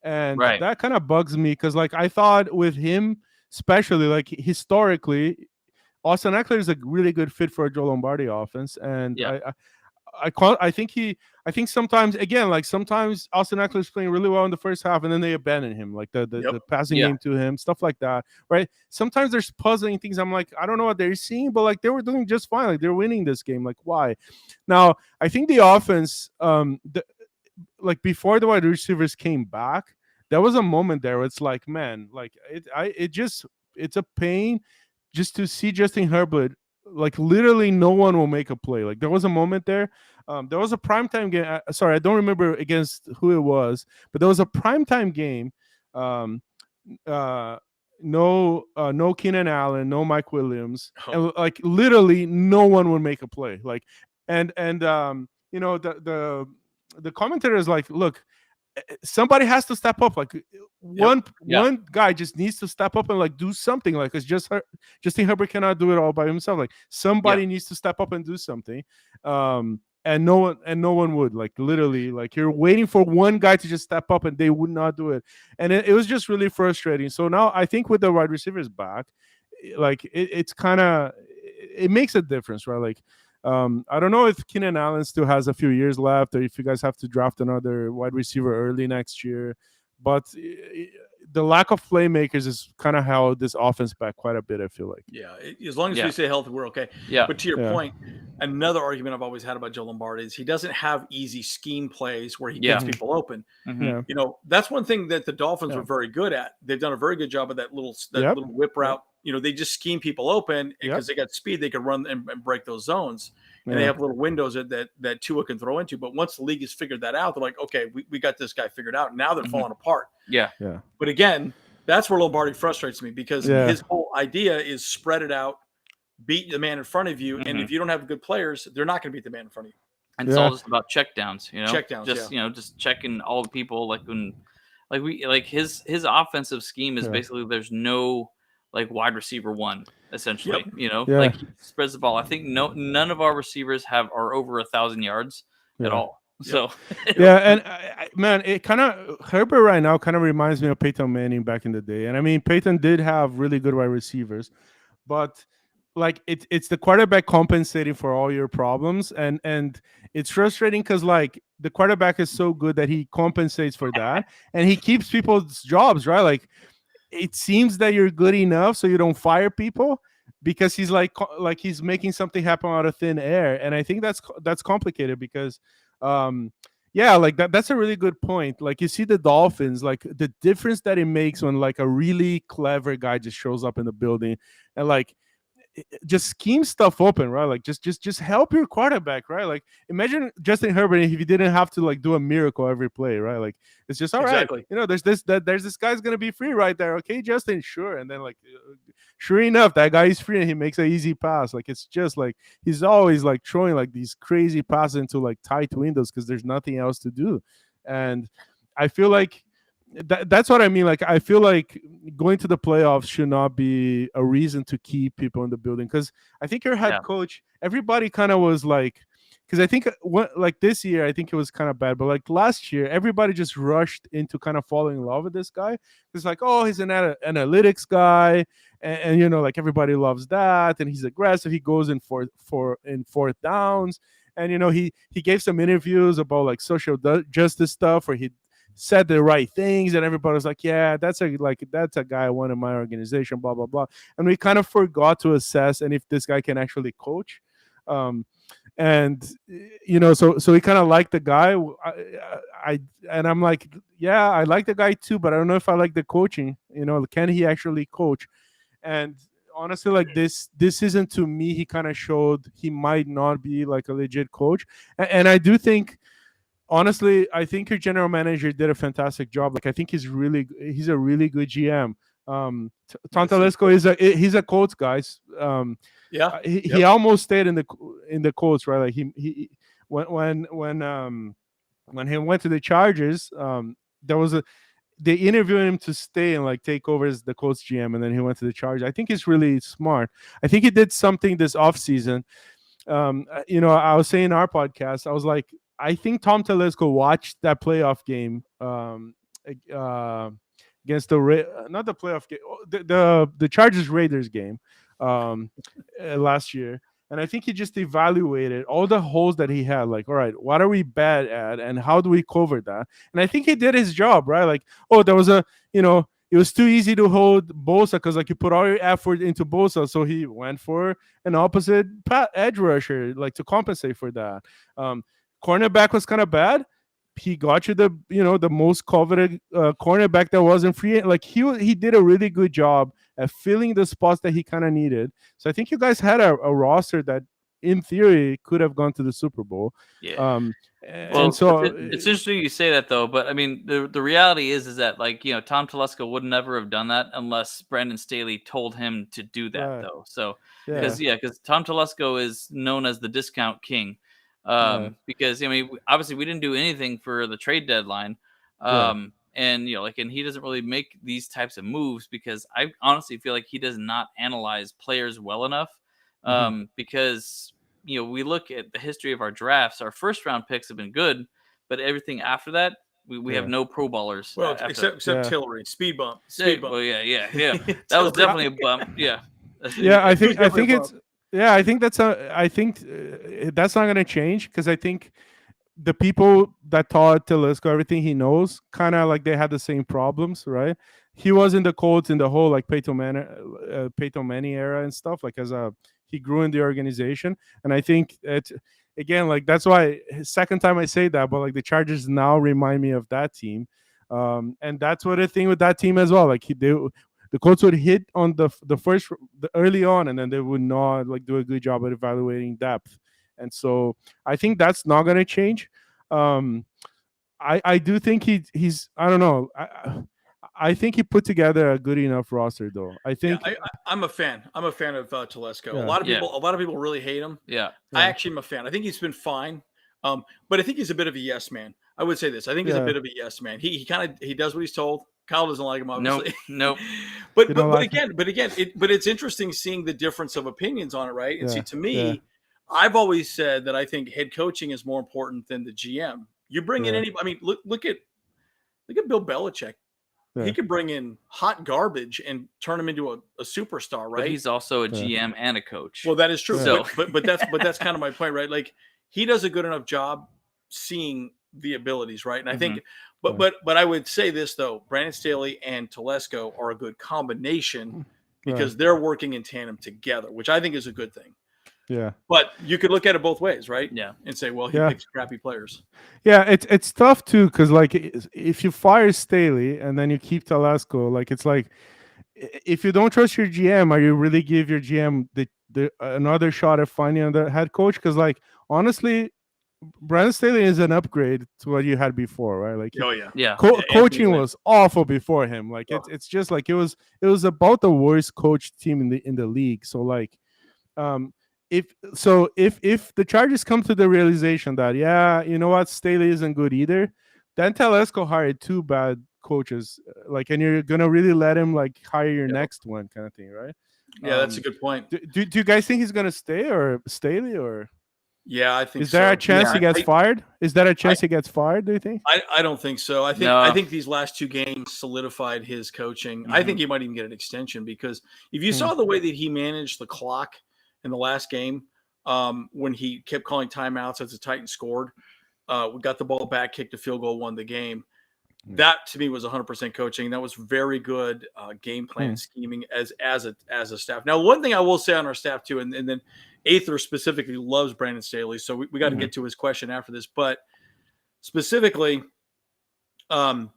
And that kind of bugs me because, like, I thought with him, especially, like, historically, Austin Eckler is a really good fit for a Joe Lombardi offense. And I think sometimes, again, like, sometimes Austin Eckler is playing really well in the first half and then they abandon him, like the passing game to him, stuff like that, right? Sometimes there's puzzling things. I'm like, I don't know what they're seeing, but like they were doing just fine. Like they're winning this game. Like, why? Now, I think the offense, like before the wide receivers came back, there was a moment there where it's like, man, like it's a pain just to see Justin Herbert. Like literally no one will make a play. Like there was a moment there. There was a primetime game. Sorry, I don't remember against who it was, but there was a primetime game. No Keenan Allen, no Mike Williams, and like literally no one would make a play. Like and you know, the commentator is like, look, somebody has to step up. Like one guy just needs to step up and like do something. Like it's just Justin Herbert cannot do it all by himself. Like somebody needs to step up and do something. And no one would. Like literally, like you're waiting for one guy to just step up and they would not do it. And it was just really frustrating. So now I think with the wide receivers back, like it's kind of, it makes a difference, right? Like I don't know if Keenan Allen still has a few years left, or if you guys have to draft another wide receiver early next year. But the lack of playmakers is kind of held this offense back quite a bit, I feel like. Yeah, as long as we stay healthy, we're okay. Yeah. But to your point, another argument I've always had about Joe Lombardi is he doesn't have easy scheme plays where he gets people open. You know, that's one thing that the Dolphins were very good at. They've done a very good job of that little whip route. You know, they just scheme people open because they got speed. They can run and break those zones. And they have little windows that Tua can throw into. But once the league has figured that out, they're like, okay, we got this guy figured out. Now they're falling apart. Yeah. But again, that's where Lombardi frustrates me because his whole idea is spread it out, beat the man in front of you. And if you don't have good players, they're not going to beat the man in front of you. And it's all just about checkdowns, you know? Checkdowns, you know, just checking all the people. Like his offensive scheme is basically there's no like wide receiver one, essentially. You know, like he spreads the ball. I think none of our receivers are over 1,000 yards at all. So and man, it kind of Herbert right now kind of reminds me of Peyton Manning back in the day. And I mean, Peyton did have really good wide receivers, but like it's the quarterback compensating for all your problems, and it's frustrating because like the quarterback is so good that he compensates for that, and he keeps people's jobs, right? Like it seems that you're good enough so you don't fire people because he's like he's making something happen out of thin air, and I think that's complicated because like that's a really good point. Like you see the Dolphins, like the difference that it makes when like a really clever guy just shows up in the building and like just scheme stuff open, right? Like just help your quarterback, right? Like imagine Justin Herbert if he didn't have to like do a miracle every play, right? Like it's just all right. You know, there's this guy's gonna be free right there. Okay, Justin, sure. And then like sure enough, that guy is free and he makes an easy pass. Like it's just like he's always like throwing like these crazy passes into like tight windows because there's nothing else to do. And I feel like that's what I mean. Like, I feel like going to the playoffs should not be a reason to keep people in the building. Because I think your head coach, everybody kind of was like, because I think like this year, I think it was kind of bad. But like last year, everybody just rushed into kind of falling in love with this guy. It's like, oh, he's an analytics guy. And you know, like everybody loves that. And he's aggressive. He goes in fourth downs. And, you know, he gave some interviews about like social justice stuff where he said the right things, and everybody was like, yeah, that's a guy I want in my organization, blah, blah, blah. And we kind of forgot to assess and if this guy can actually coach. And, you know, so we kind of like the guy. And I'm like, yeah, I like the guy too, but I don't know if I like the coaching. You know, can he actually coach? And honestly, like this season to me, he kind of showed he might not be like a legit coach. And I do think, honestly, I think your general manager did a fantastic job. Like, I think he's a really good GM. Tom Telesco he's a Colts guy. He almost stayed in the Colts, right? Like he when he went to the Chargers, they interviewed him to stay and like take over as the Colts GM, and then he went to the Chargers. I think he's really smart. I think he did something this offseason. You know, I was saying in our podcast, I was like, I think Tom Telesco watched that playoff game against the not the playoff game, the Chargers Raiders game last year. And I think he just evaluated all the holes that he had. Like, all right, what are we bad at, and how do we cover that? And I think he did his job, right? Like, there was it was too easy to hold Bosa because like you put all your effort into Bosa, so he went for an opposite edge rusher, like to compensate for that. Cornerback was kind of bad. He got you the most coveted cornerback that wasn't free. Like he did a really good job at filling the spots that he kind of needed. So I think you guys had a roster that, in theory, could have gone to the Super Bowl. Yeah. Well, so it's interesting you say that though, but I mean the reality is that like Tom Telesco would never have done that unless Brandon Staley told him to do that right. though. So because Tom Telesco is known as the discount king. Because I mean, obviously we didn't do anything for the trade deadline, and and he doesn't really make these types of moves because I honestly feel like he does not analyze players well enough. Because we look at the history of our drafts, our first round picks have been good, but everything after that, we have no pro ballers. Well, except Tillery, speed bump. Well, yeah. That was definitely a bump. Yeah. I think it's. Yeah, I think that's not going to change because I think the people that taught Telesco everything he knows kind of like they had the same problems, right? He was in the Colts in the whole like Peyton Manning era and stuff, like he grew in the organization, and I think again, like that's why second time I say that, but like the Chargers now remind me of that team, and that's what the thing with that team as well. Like the Colts would hit on the early on, and then they would not like do a good job at evaluating depth. And so I think that's not going to change. I do think he's I don't know. I think he put together a good enough roster, though. I think I'm a fan. I'm a fan of Telesco. Yeah. A lot of people really hate him. Yeah, I actually am a fan. I think he's been fine, but I think he's a bit of a yes man. I would say this. I think he's a bit of a yes man. He does what he's told. Kyle doesn't like him, obviously. Nope. but again, it's interesting seeing the difference of opinions on it, right? And see, to me, I've always said that I think head coaching is more important than the GM. You bring in anybody. I mean, look at Bill Belichick. Yeah. He could bring in hot garbage and turn him into a superstar, right? But he's also a GM and a coach. Well, that is true. So. But that's kind of my point, right? Like he does a good enough job seeing the abilities, right? And I think, but I would say this though: Brandon Staley and Telesco are a good combination because they're working in tandem together, which I think is a good thing. Yeah, but you could look at it both ways, right? Yeah, and say, well, he picks crappy players. Yeah, it's tough too because like if you fire Staley and then you keep Telesco, like it's like if you don't trust your GM, are you really give your GM the another shot at finding another head coach? Because like honestly, Brandon Staley is an upgrade to what you had before, right? Like coaching was awful before him. Like it's just like it was about the worst coach team in the league. So like if the Chargers come to the realization that you know what, Staley isn't good either, then Telesco hired two bad coaches, like, and you're gonna really let him like hire your next one kind of thing, right? Yeah, that's a good point. Do you guys think he's gonna stay or Staley or? Yeah, I think. Is there a chance he gets fired? Is there a chance he gets fired? Do you think? I don't think so. I think these last two games solidified his coaching. I think he might even get an extension because if you saw the way that he managed the clock in the last game, when he kept calling timeouts as the Titans scored, we got the ball back, kicked a field goal, won the game. That to me was 100% coaching. That was very good game plan scheming as a staff. Now, one thing I will say on our staff too, and then Aether specifically loves Brandon Staley, so we got to get to his question after this. But specifically, Brandon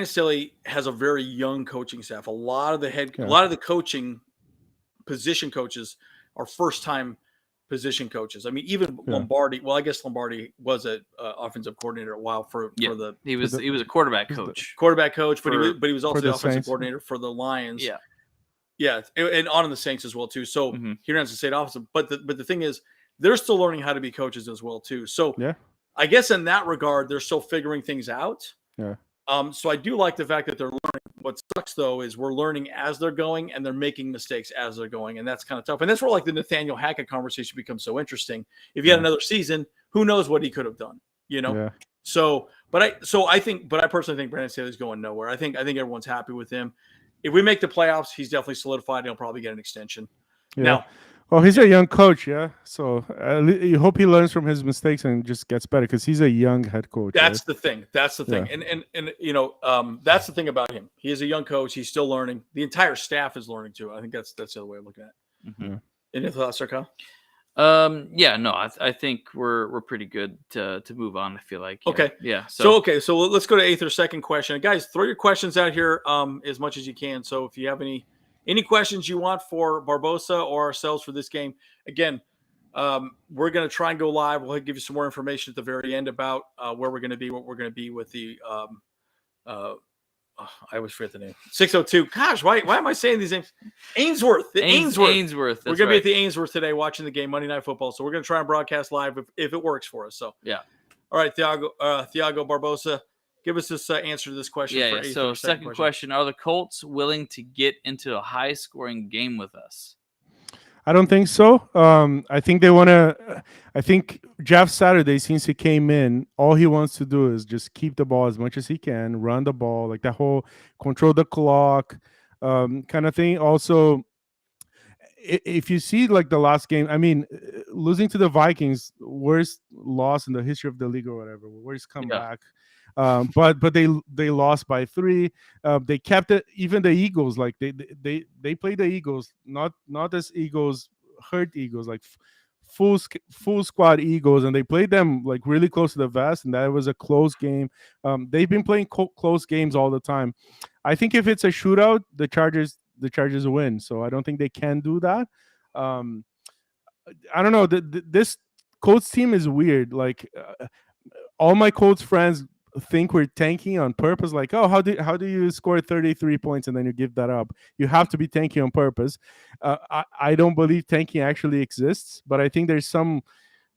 Staley has a very young coaching staff. A lot of the coaching position coaches are first-time position coaches. I mean, even Lombardi. Well, I guess Lombardi was an offensive coordinator a while he was a quarterback coach. But he was also the offensive Saints. Coordinator for the Lions. Yeah, and on the Saints as well too. So he runs the state office. But the thing is, they're still learning how to be coaches as well too. So I guess in that regard, they're still figuring things out. Yeah. So I do like the fact that they're learning. What sucks though is we're learning as they're going and they're making mistakes as they're going, and that's kind of tough. And that's where like the Nathaniel Hackett conversation becomes so interesting. If he had another season, who knows what he could have done? You know. So, but I personally think Brandon Staley's going nowhere. I think everyone's happy with him. If we make the playoffs, he's definitely solidified. And he'll probably get an extension. Yeah. Now, well, he's a young coach, yeah. So you hope he learns from his mistakes and just gets better because he's a young head coach. That's right? the thing. That's the thing. Yeah. And that's the thing about him. He is a young coach. He's still learning. The entire staff is learning too. I think that's the other way of looking at it. Mm-hmm. Any thoughts, Sir Kyle? Yeah, no, I think we're pretty good to move on. I feel like. Okay. Yeah. So let's go to eighth or second question. And guys, throw your questions out here as much as you can. So if you have any questions you want for Barbosa or ourselves for this game, again, we're going to try and go live. We'll give you some more information at the very end about where we're going to be, what we're going to be with the I always forget the name. 602. Gosh, why am I saying these names? Ainsworth. Ainsworth. We're going to be at the Ainsworth today watching the game, Monday Night Football. So we're going to try and broadcast live if it works for us. So yeah. All right, Thiago Barbosa, give us this answer to this question. Yeah. So second question: are the Colts willing to get into a high-scoring game with us? I don't think so. I think they want to. I think Jeff Saturday, since he came in, all he wants to do is just keep the ball as much as he can, run the ball, like that whole control the clock kind of thing. Also, if you see like the last game, I mean, losing to the Vikings, worst loss in the history of the league or whatever, worst comeback. But they lost by 3. They kept it. Even the Eagles, like they played the Eagles, not as Eagles hurt Eagles, like full squad Eagles, and they played them like really close to the vest, and that was a close game. They've been playing close games all the time. I think if it's a shootout, the Chargers win. So I don't think they can do that. I don't know. This Colts team is weird. Like all my Colts friends think we're tanking on purpose. Like, oh, how do you score 33 points and then you give that up? You have to be tanking on purpose. I don't believe tanking actually exists, but I think there's some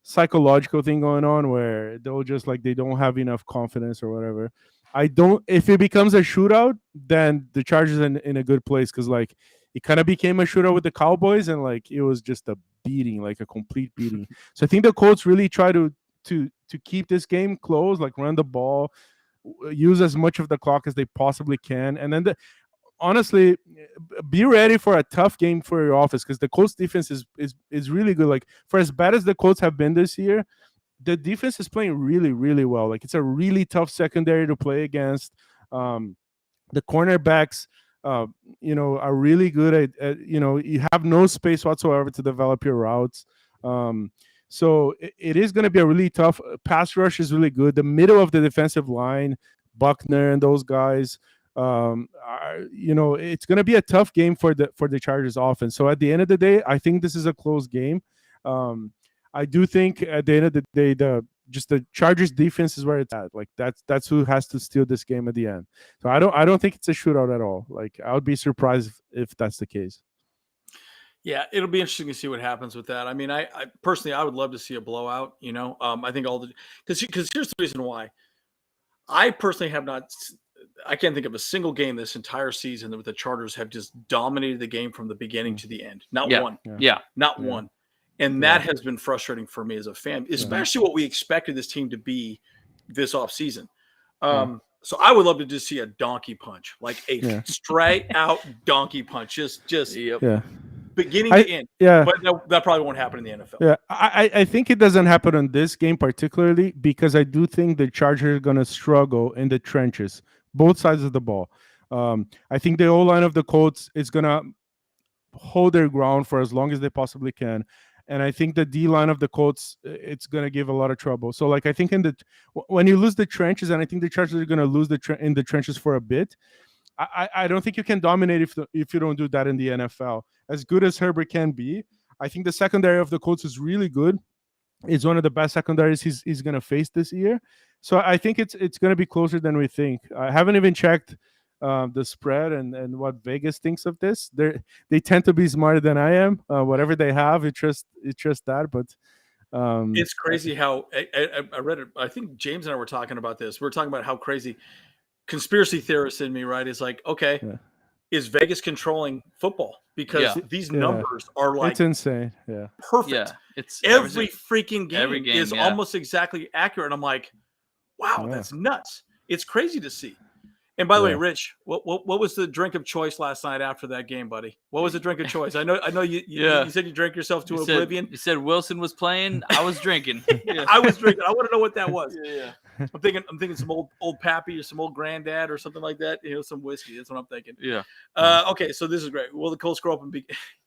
psychological thing going on where they'll just like they don't have enough confidence or whatever. If it becomes a shootout, then the Chargers are in a good place because like it kind of became a shootout with the Cowboys and like it was just a beating, like a complete beating. So I think the Colts really try to keep this game close, like run the ball, use as much of the clock as they possibly can, and then honestly, be ready for a tough game for your office because the Colts defense is really good. Like for as bad as the Colts have been this year, the defense is playing really, really well. Like it's a really tough secondary to play against. The cornerbacks, are really good at you have no space whatsoever to develop your routes. So it is going to be a really tough pass rush is really good. The middle of the defensive line, Buckner and those guys, it's going to be a tough game for the Chargers offense. So at the end of the day, I think this is a close game. I do think at the end of the day, the Chargers defense is where it's at. Like that's who has to steal this game at the end. So I don't think it's a shootout at all. Like I would be surprised if that's the case. Yeah, it'll be interesting to see what happens with that. I mean, I personally, I would love to see a blowout. I think because here's the reason why. I personally I can't think of a single game this entire season that the Chargers have just dominated the game from the beginning to the end. Not one. Yeah. Not one. And that has been frustrating for me as a fan, especially what we expected this team to be this offseason. So I would love to just see a donkey punch, like a straight out donkey punch. Just beginning to end. Yeah. But that probably won't happen in the NFL. Yeah. I think it doesn't happen on this game particularly because I do think the Chargers are going to struggle in the trenches, both sides of the ball. I think the O-line of the Colts is going to hold their ground for as long as they possibly can. And I think the D-line of the Colts, it's going to give a lot of trouble. So, like, I think when you lose the trenches, and I think the Chargers are going to lose in the trenches for a bit, I don't think you can dominate if you don't do that in the NFL. As good as Herbert can be, I think the secondary of the Colts is really good. It's one of the best secondaries he's going to face this year. So I think it's going to be closer than we think. I haven't even checked the spread and what Vegas thinks of this. They tend to be smarter than I am. Whatever they have, it's just that. But it's crazy how I read it. I think James and I were talking about this. We're talking about how crazy conspiracy theorists in me, right? Is like, okay, is Vegas controlling football? Because these numbers are like it's insane. Yeah, perfect. Yeah, it's every freaking game is almost exactly accurate. And I'm like, Wow, that's nuts. It's crazy to see. And by the way, Rich, what was the drink of choice last night after that game, buddy? What was the drink of choice? I know you said you drank yourself to oblivion. You said Wilson was playing. I was drinking. I was drinking. I want to know what that was. Yeah. I'm thinking some old pappy or some old granddad or something like that. Some whiskey. That's what I'm thinking. Yeah. Okay, so this is great. Will the Colts grow up and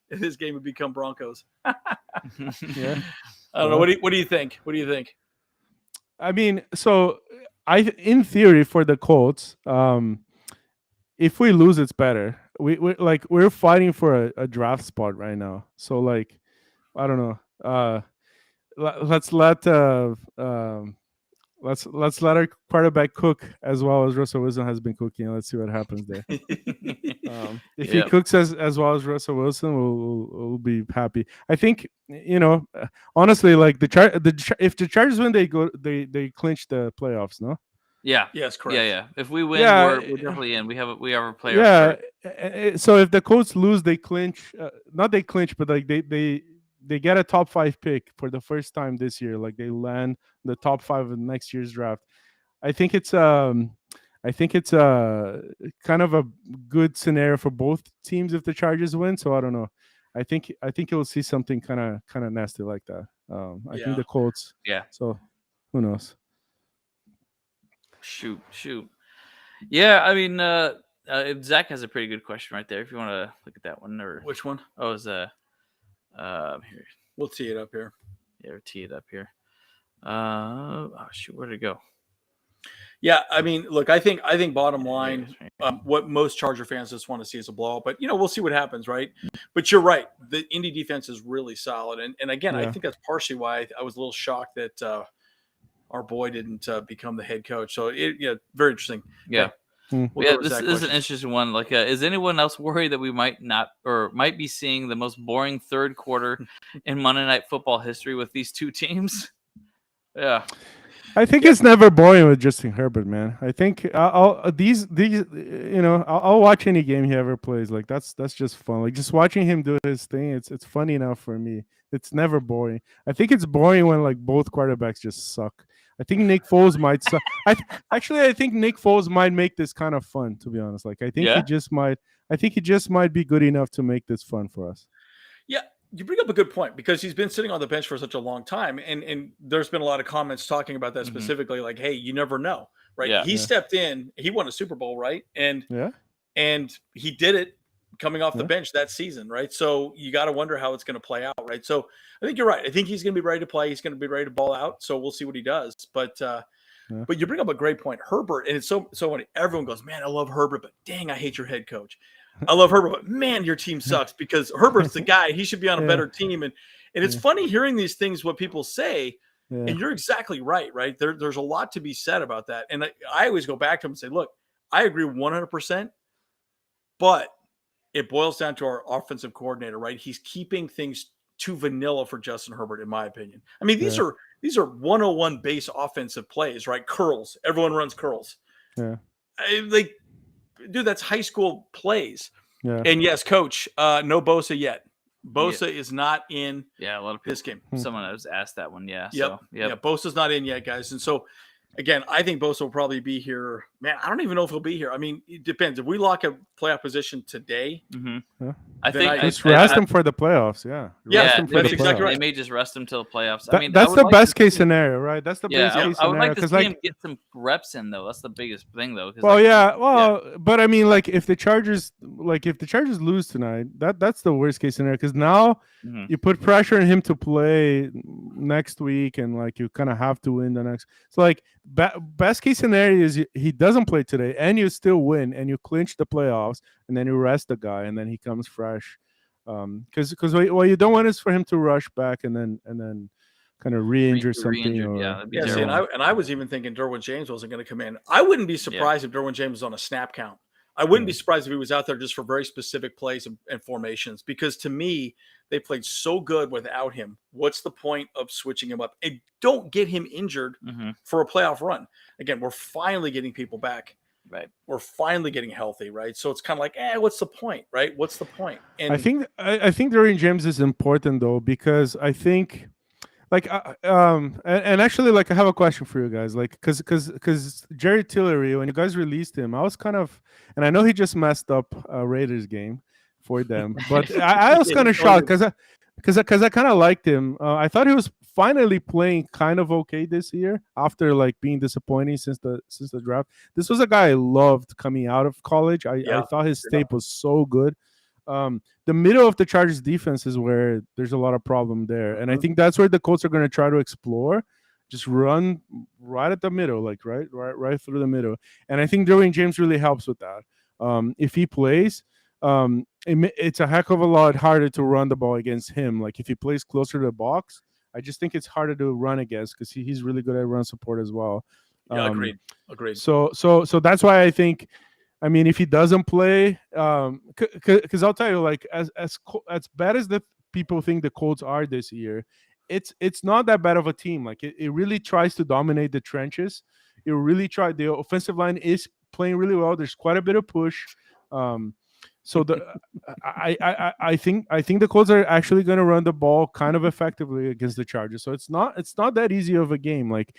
in this game and become Broncos? Yeah. I don't know. What do you think? What do you think? I mean, so in theory for the Colts, if we lose, it's better. We're fighting for a draft spot right now. So like, I don't know. Let's let our quarterback cook as well as Russell Wilson has been cooking. Let's see what happens there. If he cooks as well as Russell Wilson, we'll be happy. I think honestly, like if the Chargers win, they clinch the playoffs. No. Yeah. Yes, correct. Yeah. If we win, we're definitely in. We have a player. Yeah. So if the Colts lose, they clinch. Not they clinch, but like they get a top 5 pick for the first time this year. Like they land the top 5 in next year's draft. I think it's kind of a good scenario for both teams if the Chargers win. So I don't know. I think you'll see something kind of nasty like that. I think the Colts. Yeah. So who knows? Shoot. Yeah, I mean, Zach has a pretty good question right there. If you want to look at that one, or which one? Oh, it's here. We'll tee it up here. Yeah, we'll tee it up here. Oh shoot, where'd it go? Yeah, I mean, look, I think bottom line, what most Charger fans just want to see is a blowout. But we'll see what happens, right? But you're right. The Indy defense is really solid, and again, I think that's partially why I was a little shocked that our boy didn't become the head coach. So very interesting. Yeah. This is an interesting one. Like, is anyone else worried that we might be seeing the most boring third quarter in Monday Night Football history with these two teams? Yeah. I think it's never boring with Justin Herbert, man. I think I'll watch any game he ever plays. Like that's just fun. Like just watching him do his thing, it's funny enough for me. It's never boring. I think it's boring when like both quarterbacks just suck. I think Nick Foles might suck. I think Nick Foles might make this kind of fun, to be honest. Like I think he just might. I think he just might be good enough to make this fun for us. Yeah. You bring up a good point because he's been sitting on the bench for such a long time. And there's been a lot of comments talking about that specifically, like, hey, you never know, right? Yeah, he stepped in, he won a Super Bowl, right? And he did it coming off the bench that season, right? So you got to wonder how it's going to play out, right? So I think you're right. I think he's going to be ready to play. He's going to be ready to ball out. So we'll see what he does. But you bring up a great point. Herbert, and it's so funny. Everyone goes, man, I love Herbert, but dang, I hate your head coach. I love Herbert, but man, your team sucks because Herbert's the guy. He should be on a better team. And it's funny hearing these things, what people say, and you're exactly right, right? There's a lot to be said about that. And I always go back to him and say, look, I agree 100%, but it boils down to our offensive coordinator, right? He's keeping things too vanilla for Justin Herbert, in my opinion. I mean, these are 101 base offensive plays, right? Curls. Everyone runs curls. Yeah. Dude, that's high school plays. Yeah. And yes, coach, no Bosa yet. Bosa is not in a lot of people, this game. Someone has asked that one. Yeah. Yep. Yeah, Bosa's not in yet, guys. And so, again, I think Bosa will probably be here. Man, I don't even know if he'll be here. I mean, it depends. If we lock a playoff position today, I think just rest him for the playoffs. Yeah. That's exactly right. They may just rest him till the playoffs. That's the best case scenario, right? That's the best case scenario. I would like to see him get some reps in, though. That's the biggest thing, though. But I mean, like if the Chargers lose tonight, that's the worst case scenario because now you put pressure on him to play next week, and like you kind of have to win the next. So like best case scenario is he doesn't play today, and you still win, and you clinch the playoffs, and then you rest the guy, and then he comes fresh. Because what you don't want is for him to rush back and then kind of re-injure something. And I was even thinking Derwin James wasn't going to come in. I wouldn't be surprised if Derwin James was on a snap count. I wouldn't be surprised if he was out there just for very specific plays and formations, because to me, they played so good without him. What's the point of switching him up? And don't get him injured for a playoff run. Again, we're finally getting people back. Right. We're finally getting healthy, right? So it's kind of like, what's the point, right? What's the point? And I think Derwin James is important though, because I think like and actually, like, I have a question for you guys, like, because Jerry Tillery, when you guys released him, I was kind of, and I know he just messed up a Raiders game for them, but I was kind of shocked because I kind of liked him. I thought he was finally playing kind of okay this year after like being disappointing since the draft. This was a guy I loved coming out of college. I thought his tape was so good. The middle of the Chargers defense is where there's a lot of problem there. And I think that's where the Colts are going to try to explore. Just run right at the middle, like right through the middle. And I think Derwin James really helps with that. If he plays, it's a heck of a lot harder to run the ball against him. Like if he plays closer to the box, I just think it's harder to run against because he's really good at run support as well. Agreed. So that's why I think, I mean, if he doesn't play, because I'll tell you, like, as bad as the people think the Colts are this year, it's not that bad of a team. Like, it really tries to dominate the trenches. It really tried. The offensive line is playing really well. There's quite a bit of push. So I think the Colts are actually going to run the ball kind of effectively against the Chargers. So it's not that easy of a game. Like,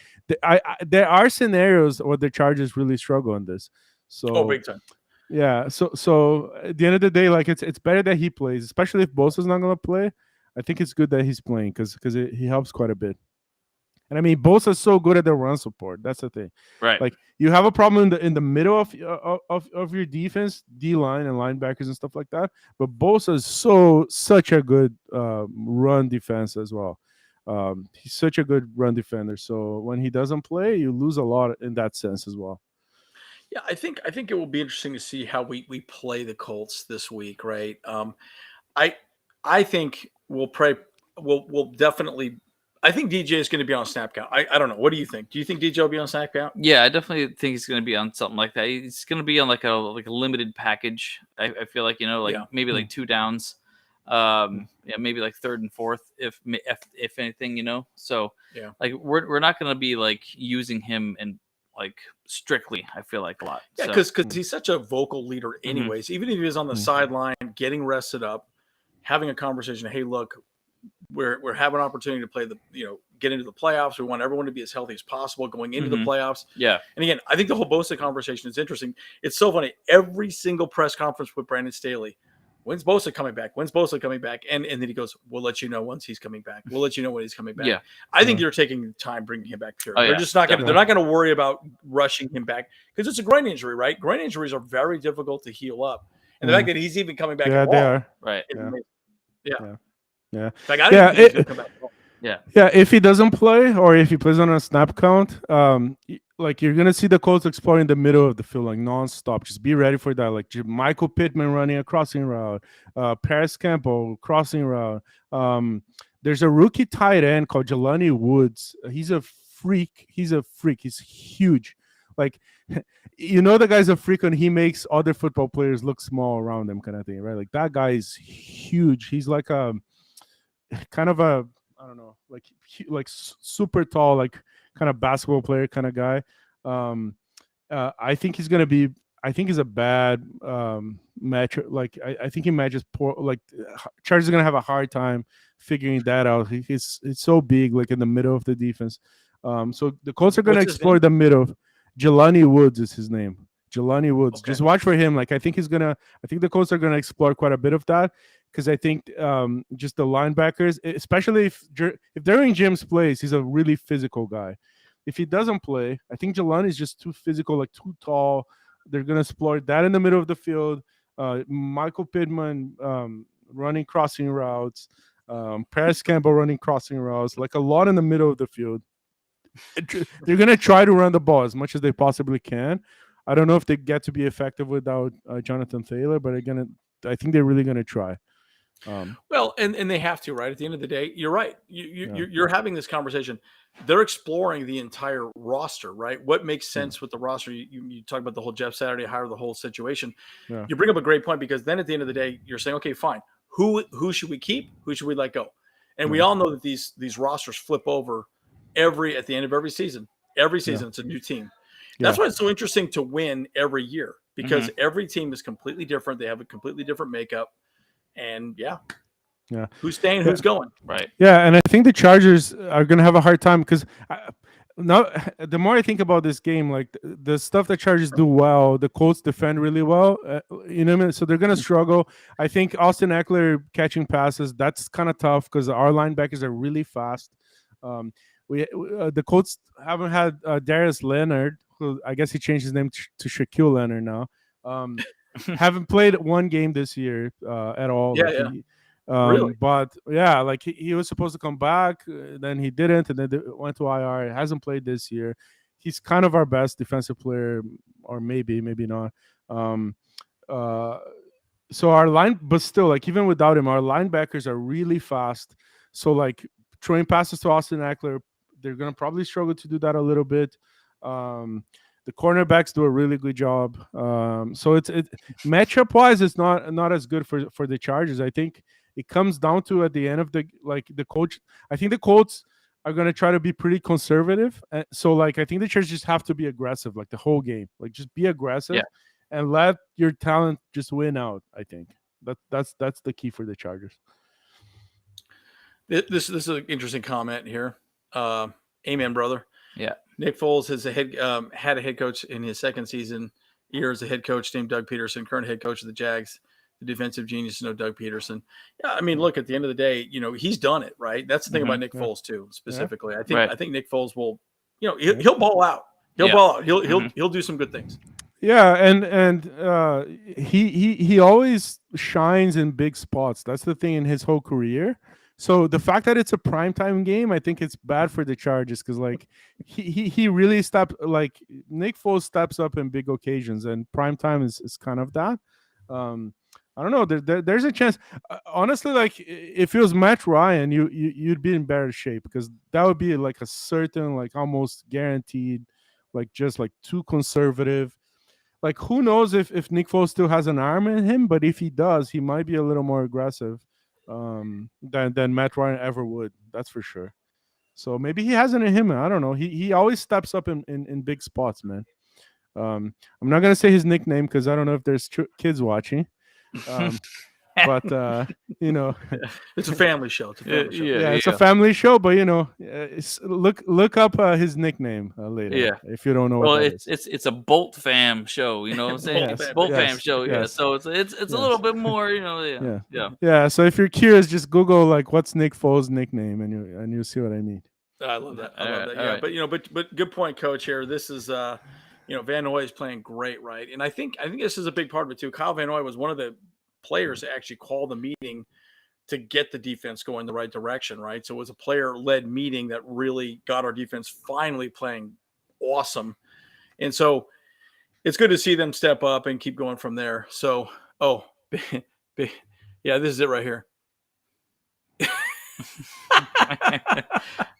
there are scenarios where the Chargers really struggle in this. So big time. Yeah. So at the end of the day, like it's better that he plays, especially if Bosa's not going to play. I think it's good that he's playing because he helps quite a bit. And I mean, Bosa's so good at the run support. That's the thing. Right. Like you have a problem in the middle of your defense, D line and linebackers and stuff like that. But Bosa is such a good run defense as well. He's such a good run defender. So when he doesn't play, you lose a lot in that sense as well. Yeah, I think it will be interesting to see how we play the Colts this week, right? I think we'll definitely. I think DJ is going to be on snap count. I don't know. What do you think? Do you think DJ will be on snap count? Yeah, I definitely think he's going to be on something like that. He's going to be on like a limited package. I feel like maybe like 2 downs. Maybe like 3rd and 4th if anything. So yeah, like we're not going to be like using him and like strictly, I feel like a lot. Yeah, because he's such a vocal leader anyways. Even if he was on the sideline, getting rested up, having a conversation. Hey, look, we're having an opportunity to play get into the playoffs. We want everyone to be as healthy as possible going into the playoffs. Yeah. And again, I think the whole Bosa conversation is interesting. It's so funny. Every single press conference with Brandon Staley, when's Bosa coming back? When's Bosa coming back? And then he goes, we'll let you know once he's coming back. We'll let you know when he's coming back. Yeah. I think they're taking time bringing him back. Period. Oh, they're just not going to. They're not going to worry about rushing him back because it's a groin injury, right? Groin injuries are very difficult to heal up, and the fact that he's even coming back. Yeah, they are. Right. Yeah. Like, I didn't think he's going to come back at all. Yeah. If he doesn't play or if he plays on a snap count, like you're gonna see the Colts exploring the middle of the field like nonstop. Just be ready for that. Like Michael Pittman running a crossing route, Paris Campbell crossing route. There's a rookie tight end called Jelani Woods. He's a freak. He's huge. Like the guy's a freak and he makes other football players look small around him, kind of thing, right? Like that guy is huge. He's like a kind of a I don't know, like super tall, like kind of basketball player kind of guy. I think he's gonna be. I think he's a bad match. Like I think he matches poor. Like Chargers are gonna have a hard time figuring that out. It's so big, like in the middle of the defense. So the Colts are gonna explore the middle. Jelani Woods is his name. Jelani Woods. Okay. Just watch for him. Like I think the Colts are gonna explore quite a bit of that. Because I think just the linebackers, especially if Derwin James plays, he's a really physical guy. If he doesn't play, I think Jelani is just too physical, like too tall. They're going to explore that in the middle of the field. Michael Pittman running crossing routes. Paris Campbell running crossing routes. Like a lot in the middle of the field. They're going to try to run the ball as much as they possibly can. I don't know if they get to be effective without Jonathan Taylor, but I think they're really going to try. Well, and they have to, right? At the end of the day, you're right. You're having this conversation. They're exploring the entire roster, right? What makes sense with the roster? You talk about the whole Jeff Saturday hire, the whole situation. Yeah. You bring up a great point because then at the end of the day, you're saying, okay, fine. Who should we keep? Who should we let go? And we all know that these rosters flip over at the end of every season. Every season, it's a new team. That's why it's so interesting to win every year because every team is completely different. They have a completely different makeup. And Yeah. Who's staying? Who's going? Right. Yeah, and I think the Chargers are going to have a hard time because now the more I think about this game, like the stuff that Chargers do well, the Colts defend really well. You know what I mean? So they're going to struggle. I think Austin Eckler catching passes, that's kind of tough because our linebackers are really fast. The Colts haven't had Darius Leonard, who I guess he changed his name to Shaquille Leonard now. Haven't played one game this year at all. Yeah, like yeah. Really? But yeah, like he was supposed to come back, then he didn't, and then went to IR. He hasn't played this year. He's kind of our best defensive player, or maybe not. So our line, but still, like even without him, our linebackers are really fast. So like throwing passes to Austin Eckler, they're gonna probably struggle to do that a little bit. The cornerbacks do a really good job. So it's matchup wise, it's not as good for the Chargers. I think it comes down to at the end of the coach. I think the Colts are going to try to be pretty conservative. So like I think the Chargers just have to be aggressive like the whole game. Like just be aggressive and let your talent just win out. I think that's the key for the Chargers. This is an interesting comment here. Amen, brother. Yeah. Nick Foles has had a head coach in his second season year as a head coach named Doug Peterson, current head coach of the Jags, the defensive genius, Doug Peterson. Yeah, I mean, look, at the end of the day, he's done it, right? That's the thing about Nick Foles too, specifically. I think Nick Foles will, he'll ball out. Ball out. He'll do some good things. Yeah, and he always shines in big spots. That's the thing in his whole career. So the fact that it's a primetime game, I think it's bad for the Chargers because like he really Nick Foles steps up in big occasions, and primetime is kind of that. I don't know. There's a chance. Honestly, like if it was Matt Ryan, you'd be in better shape because that would be like a certain, like almost guaranteed, like just like too conservative. Like who knows if Nick Foles still has an arm in him, but if he does, he might be a little more aggressive than Matt Ryan ever would. That's for sure. So maybe he has it in him. I don't know. He always steps up in big spots, man. I'm not gonna say his nickname because I don't know if there's kids watching. But it's a family show. It's a family show. It's a family show. But look up his nickname later. Yeah, if you don't know. Well, it's a Bolt fam show. You know what I'm saying? Bolt fam show. Yeah, so it's a little bit more. Yeah. So if you're curious, just Google like what's Nick Foles' nickname, and you'll see what I mean. I love that. Yeah, right. but good point, Coach. Here, this is Van Noy is playing great, right? And I think this is a big part of it too. Kyle Van Noy was one of the players to actually call the meeting to get the defense going the right direction, right? So it was a player-led meeting that really got our defense finally playing awesome. And so it's good to see them step up and keep going from there. So, yeah, this is it right here.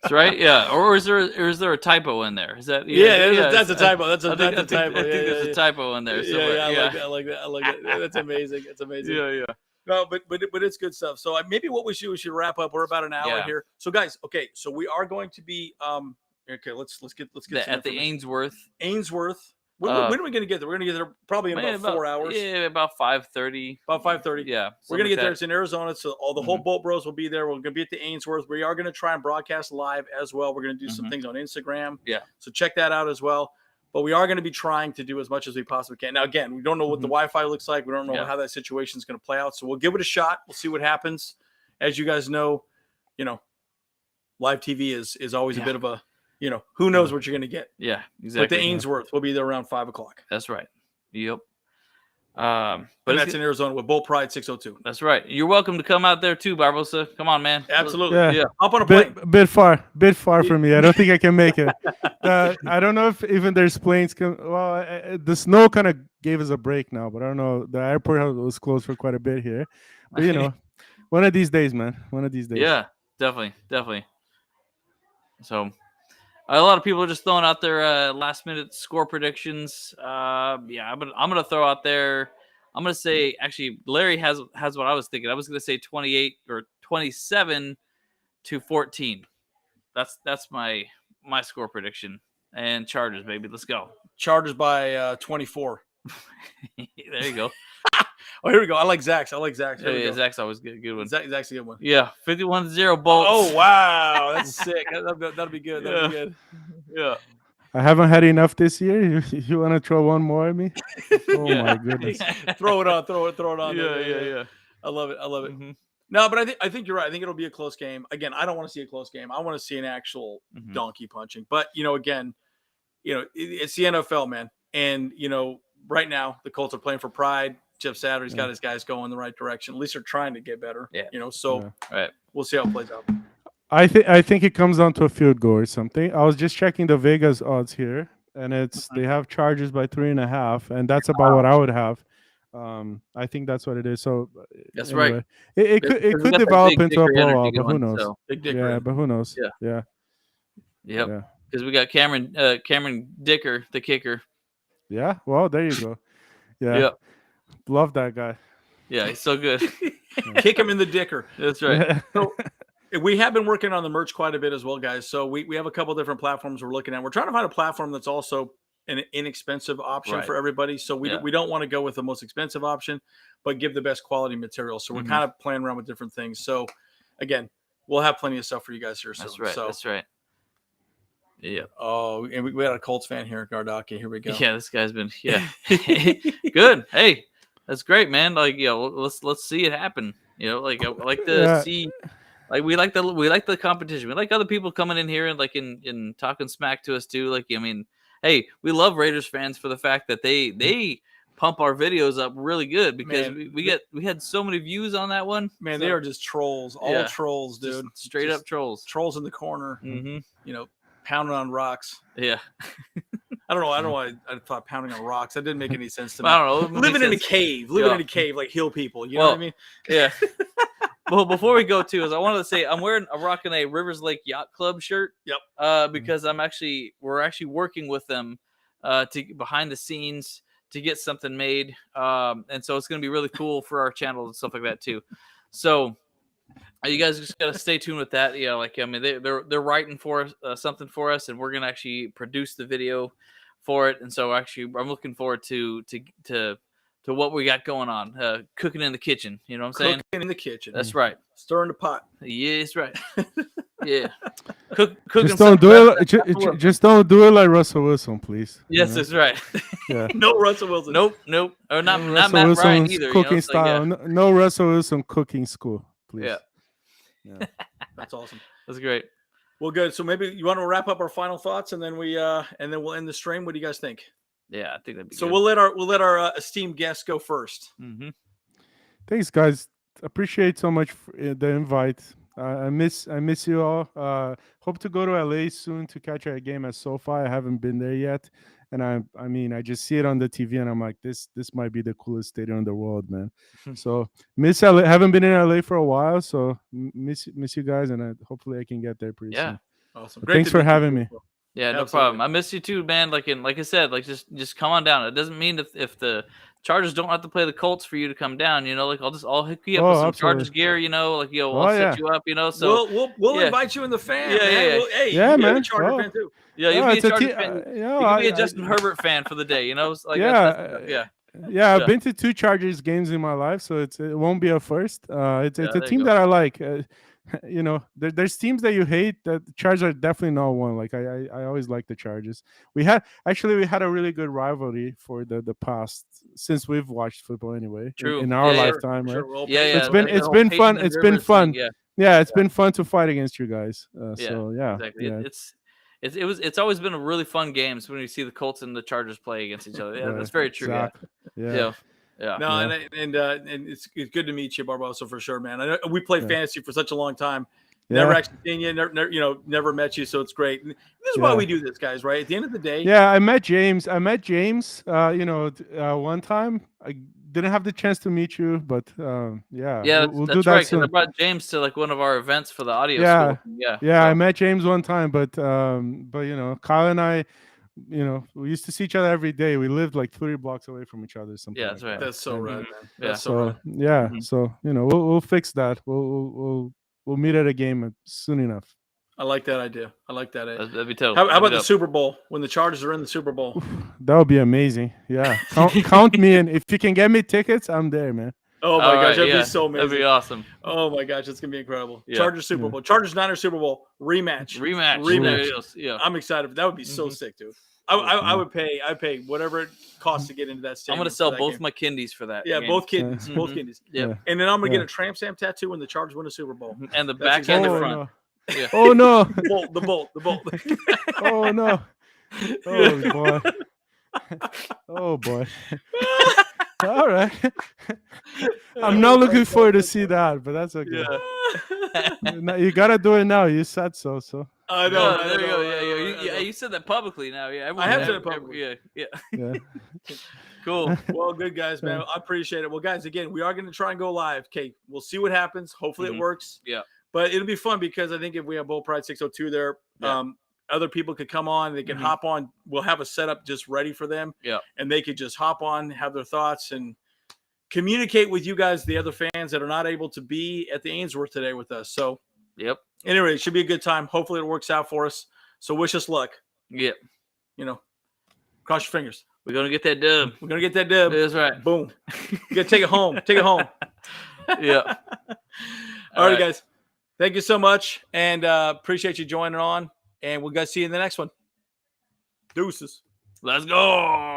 That's right. Yeah. Or is there a typo in there? Is that? That's a typo. That's a typo. I think there's a typo in there. I like that. That's amazing. It's amazing. Yeah. No, but it's good stuff. So maybe what we should wrap up. We're about an hour here. So guys, okay. So we are going to be okay. Let's get at the Ainsworth. When are we going to get there? We're going to get there probably in about 4 hours. Yeah, about 5:30. About 5:30. Yeah. We're going to get there. It's in Arizona, so all the whole Bolt Bros will be there. We're going to be at the Ainsworth. We are going to try and broadcast live as well. We're going to do some things on Instagram. Yeah. So check that out as well. But we are going to be trying to do as much as we possibly can. Now, again, we don't know what the Wi-Fi looks like. We don't know how that situation is going to play out. So we'll give it a shot. We'll see what happens. As you guys know, live TV is always a bit of a, who knows what you're going to get. Yeah, exactly. But the Ainsworth will be there around 5 o'clock. That's right. Yep. But that's in Arizona with Bolt Pride 602. That's right. You're welcome to come out there too, Barbosa. Come on, man. Absolutely. Yeah. Hop on a plane. Bit far for me. I don't think I can make it. I don't know if even there's planes. The snow kind of gave us a break now, but I don't know. The airport was closed for quite a bit here. But one of these days, man. One of these days. Yeah, definitely. So. A lot of people are just throwing out their last-minute score predictions. I'm gonna throw out there. I'm gonna say actually, Larry has what I was thinking. I was gonna say 28 or 27-14. That's my score prediction. And Chargers, baby, let's go. Chargers by 24. There you go. Oh, here we go. I like Zach's. Yeah, Zach's always good one. Zach's a good one. Yeah, 51-0 Bolts. Oh wow, that's sick. That'll be good. That'll be good. Yeah. I haven't had enough this year. You want to throw one more at me? Oh my goodness! Throw it on. Throw it on. Yeah. I love it. Mm-hmm. No, but I think you're right. I think it'll be a close game. Again, I don't want to see a close game. I want to see an actual donkey punching. But again, it's the NFL, man. And right now the Colts are playing for pride. Jeff Satter's got his guys going in the right direction. At least they're trying to get better. Yeah. Right. We'll see how it plays out. I think it comes down to a field goal or something. I was just checking the Vegas odds here, and they have Chargers by 3.5, and that's about what I would have. I think that's what it is. So that's anyway, right. It could develop into a blowout, but who knows? So. But who knows? Yeah. Yep. Because we got Cameron Dicker, the kicker. Yeah. Well, there you go. Yeah. Yep. Love that guy. Yeah, he's so good. Kick him in the dicker. That's right. So, we have been working on the merch quite a bit as well, guys. So we have a couple different platforms we're looking at. We're trying to find a platform that's also an inexpensive option for everybody. So we don't want to go with the most expensive option, but give the best quality material. So we're kind of playing around with different things. So again, we'll have plenty of stuff for you guys here soon. That's right. So, that's right. Yeah. Oh, and we had a Colts fan here, Gardaki. Here we go. Yeah, this guy's been good. Hey, that's great, man. Like, let's see it happen. I like to see. Like we like the competition. We like other people coming in here and like in talking smack to us too. Like, I mean, hey, we love Raiders fans for the fact that they pump our videos up really good because we had so many views on that one. Man, they are just trolls, all trolls, dude. Just straight up trolls. Trolls in the corner. Pounding on rocks. Yeah. I don't know why I thought pounding on rocks. That didn't make any sense to me. I don't know. Living in a cave, like hill people. You know what I mean? Yeah. Well, before we go to, I wanted to say I'm rocking a Rivers Lake Yacht Club shirt. Yep. Because we're actually working with them to behind the scenes to get something made. And so it's going to be really cool for our channel and stuff like that too. So you guys just got to stay tuned with that. They're writing for us, something for us, and we're going to actually produce the video for it. And so actually I'm looking forward to what we got going on, cooking in the kitchen. You know what I'm saying? Cooking in the kitchen. That's right. Stirring the pot. Yeah, that's right. Yeah. Cooking. Just don't do it. Just don't do it like Russell Wilson, please. Yes, that's right. Yeah. No Russell Wilson. Nope. Or not Matt Wilson's Ryan either. Cooking style. No Russell Wilson cooking school, please. Yeah. That's awesome. That's great. Well, good. So maybe you want to wrap up our final thoughts, and then we'll end the stream. What do you guys think? Yeah, I think that'd be so good. We'll let our esteemed guests go first. Mm-hmm. Thanks, guys. Appreciate so much for the invite. I miss you all. Hope to go to LA soon to catch a game at SoFi. I haven't been there yet, and I just see it on the TV, and I'm like, this might be the coolest stadium in the world, man. So miss LA. Haven't been in LA for a while, so miss you guys, and hopefully I can get there pretty soon. Awesome. Thanks for having me. Yeah, no problem. I miss you too, man. Like I said, like just come on down. It doesn't mean if the Chargers don't have to play the Colts for you to come down. Like I'll hook you up with some absolutely. Chargers gear. I'll set you up. So we'll invite you in the fan. Yeah, man. You're a Charger fan too. Yeah, you'll be a Chargers fan. You can be a Justin Herbert fan for the day. Yeah, I've been to 2 Chargers games in my life, so it won't be a first. It's a team that I like. There's teams that you hate. That the Chargers are definitely not one. Like I always like the Chargers. We had a really good rivalry for the past since we've watched football anyway. True. In our lifetime, right? Sure. It's been fun. It's been fun. It's been fun to fight against you guys. So exactly. Yeah. It's always been a really fun games when you see the Colts and the Chargers play against each other. Yeah, that's very true. Exactly. Yeah. No, and it's good to meet you, Barbosa, for sure, man. I know we played fantasy for such a long time. Never actually seen you, never met you, so it's great. And this is why we do this, guys, right? At the end of the day. Yeah, I met James. One time. I didn't have the chance to meet you, but we'll do that right, soon. I brought James to like one of our events for the audio school. Yeah, I met James one time, but Kyle and I, we used to see each other every day. We lived like 3 blocks away from each other. Something. Yeah, that's right. That's so right, man. That's so right. Yeah. So we'll fix that. We'll meet at a game soon enough. I like that idea. I like that. That'd be tough. How about the Super Bowl when the Chargers are in the Super Bowl? That would be amazing. Yeah, count me in. If you can get me tickets, I'm there, man. Oh my gosh, that'd be so amazing. That'd be awesome. Oh my gosh, it's gonna be incredible. Yeah. Chargers Super Bowl, Chargers Niners Super Bowl rematch. Yeah, I'm excited. That would be so sick, dude. I would pay. I'd pay whatever it costs to get into that stadium. I'm gonna sell both my kidneys for that. Yeah, game. both kidneys. Both kidneys. Yeah. And then I'm gonna get a tramp stamp tattoo when the Chargers win a Super Bowl. And the back and the front. No. Yeah. Oh no! The bolt. Oh no! Oh boy! Oh boy! All right. I'm not looking forward to see that, but that's okay. Yeah. You gotta do it now. You said so. I know. There you go. Yeah. You said that publicly now. Yeah. I have said it publicly. Yeah. Cool. Well, good guys, man. I appreciate it. Well, guys, again, we are going to try and go live. Okay, we'll see what happens. Hopefully, it works. Yeah. But it'll be fun because I think if we have Bull Pride 602 there, other people could come on. They can hop on. We'll have a setup just ready for them. Yeah. And they could just hop on, have their thoughts, and communicate with you guys, the other fans that are not able to be at the Ainsworth today with us. So, anyway, it should be a good time. Hopefully, it works out for us. So, wish us luck. Yep. Cross your fingers. We're going to get that dub. We're going to get that dub. That's right. Boom. You got to take it home. Take it home. Yeah. All right, guys. Thank you so much. And appreciate you joining on. And we'll guys see you in the next one. Deuces. Let's go.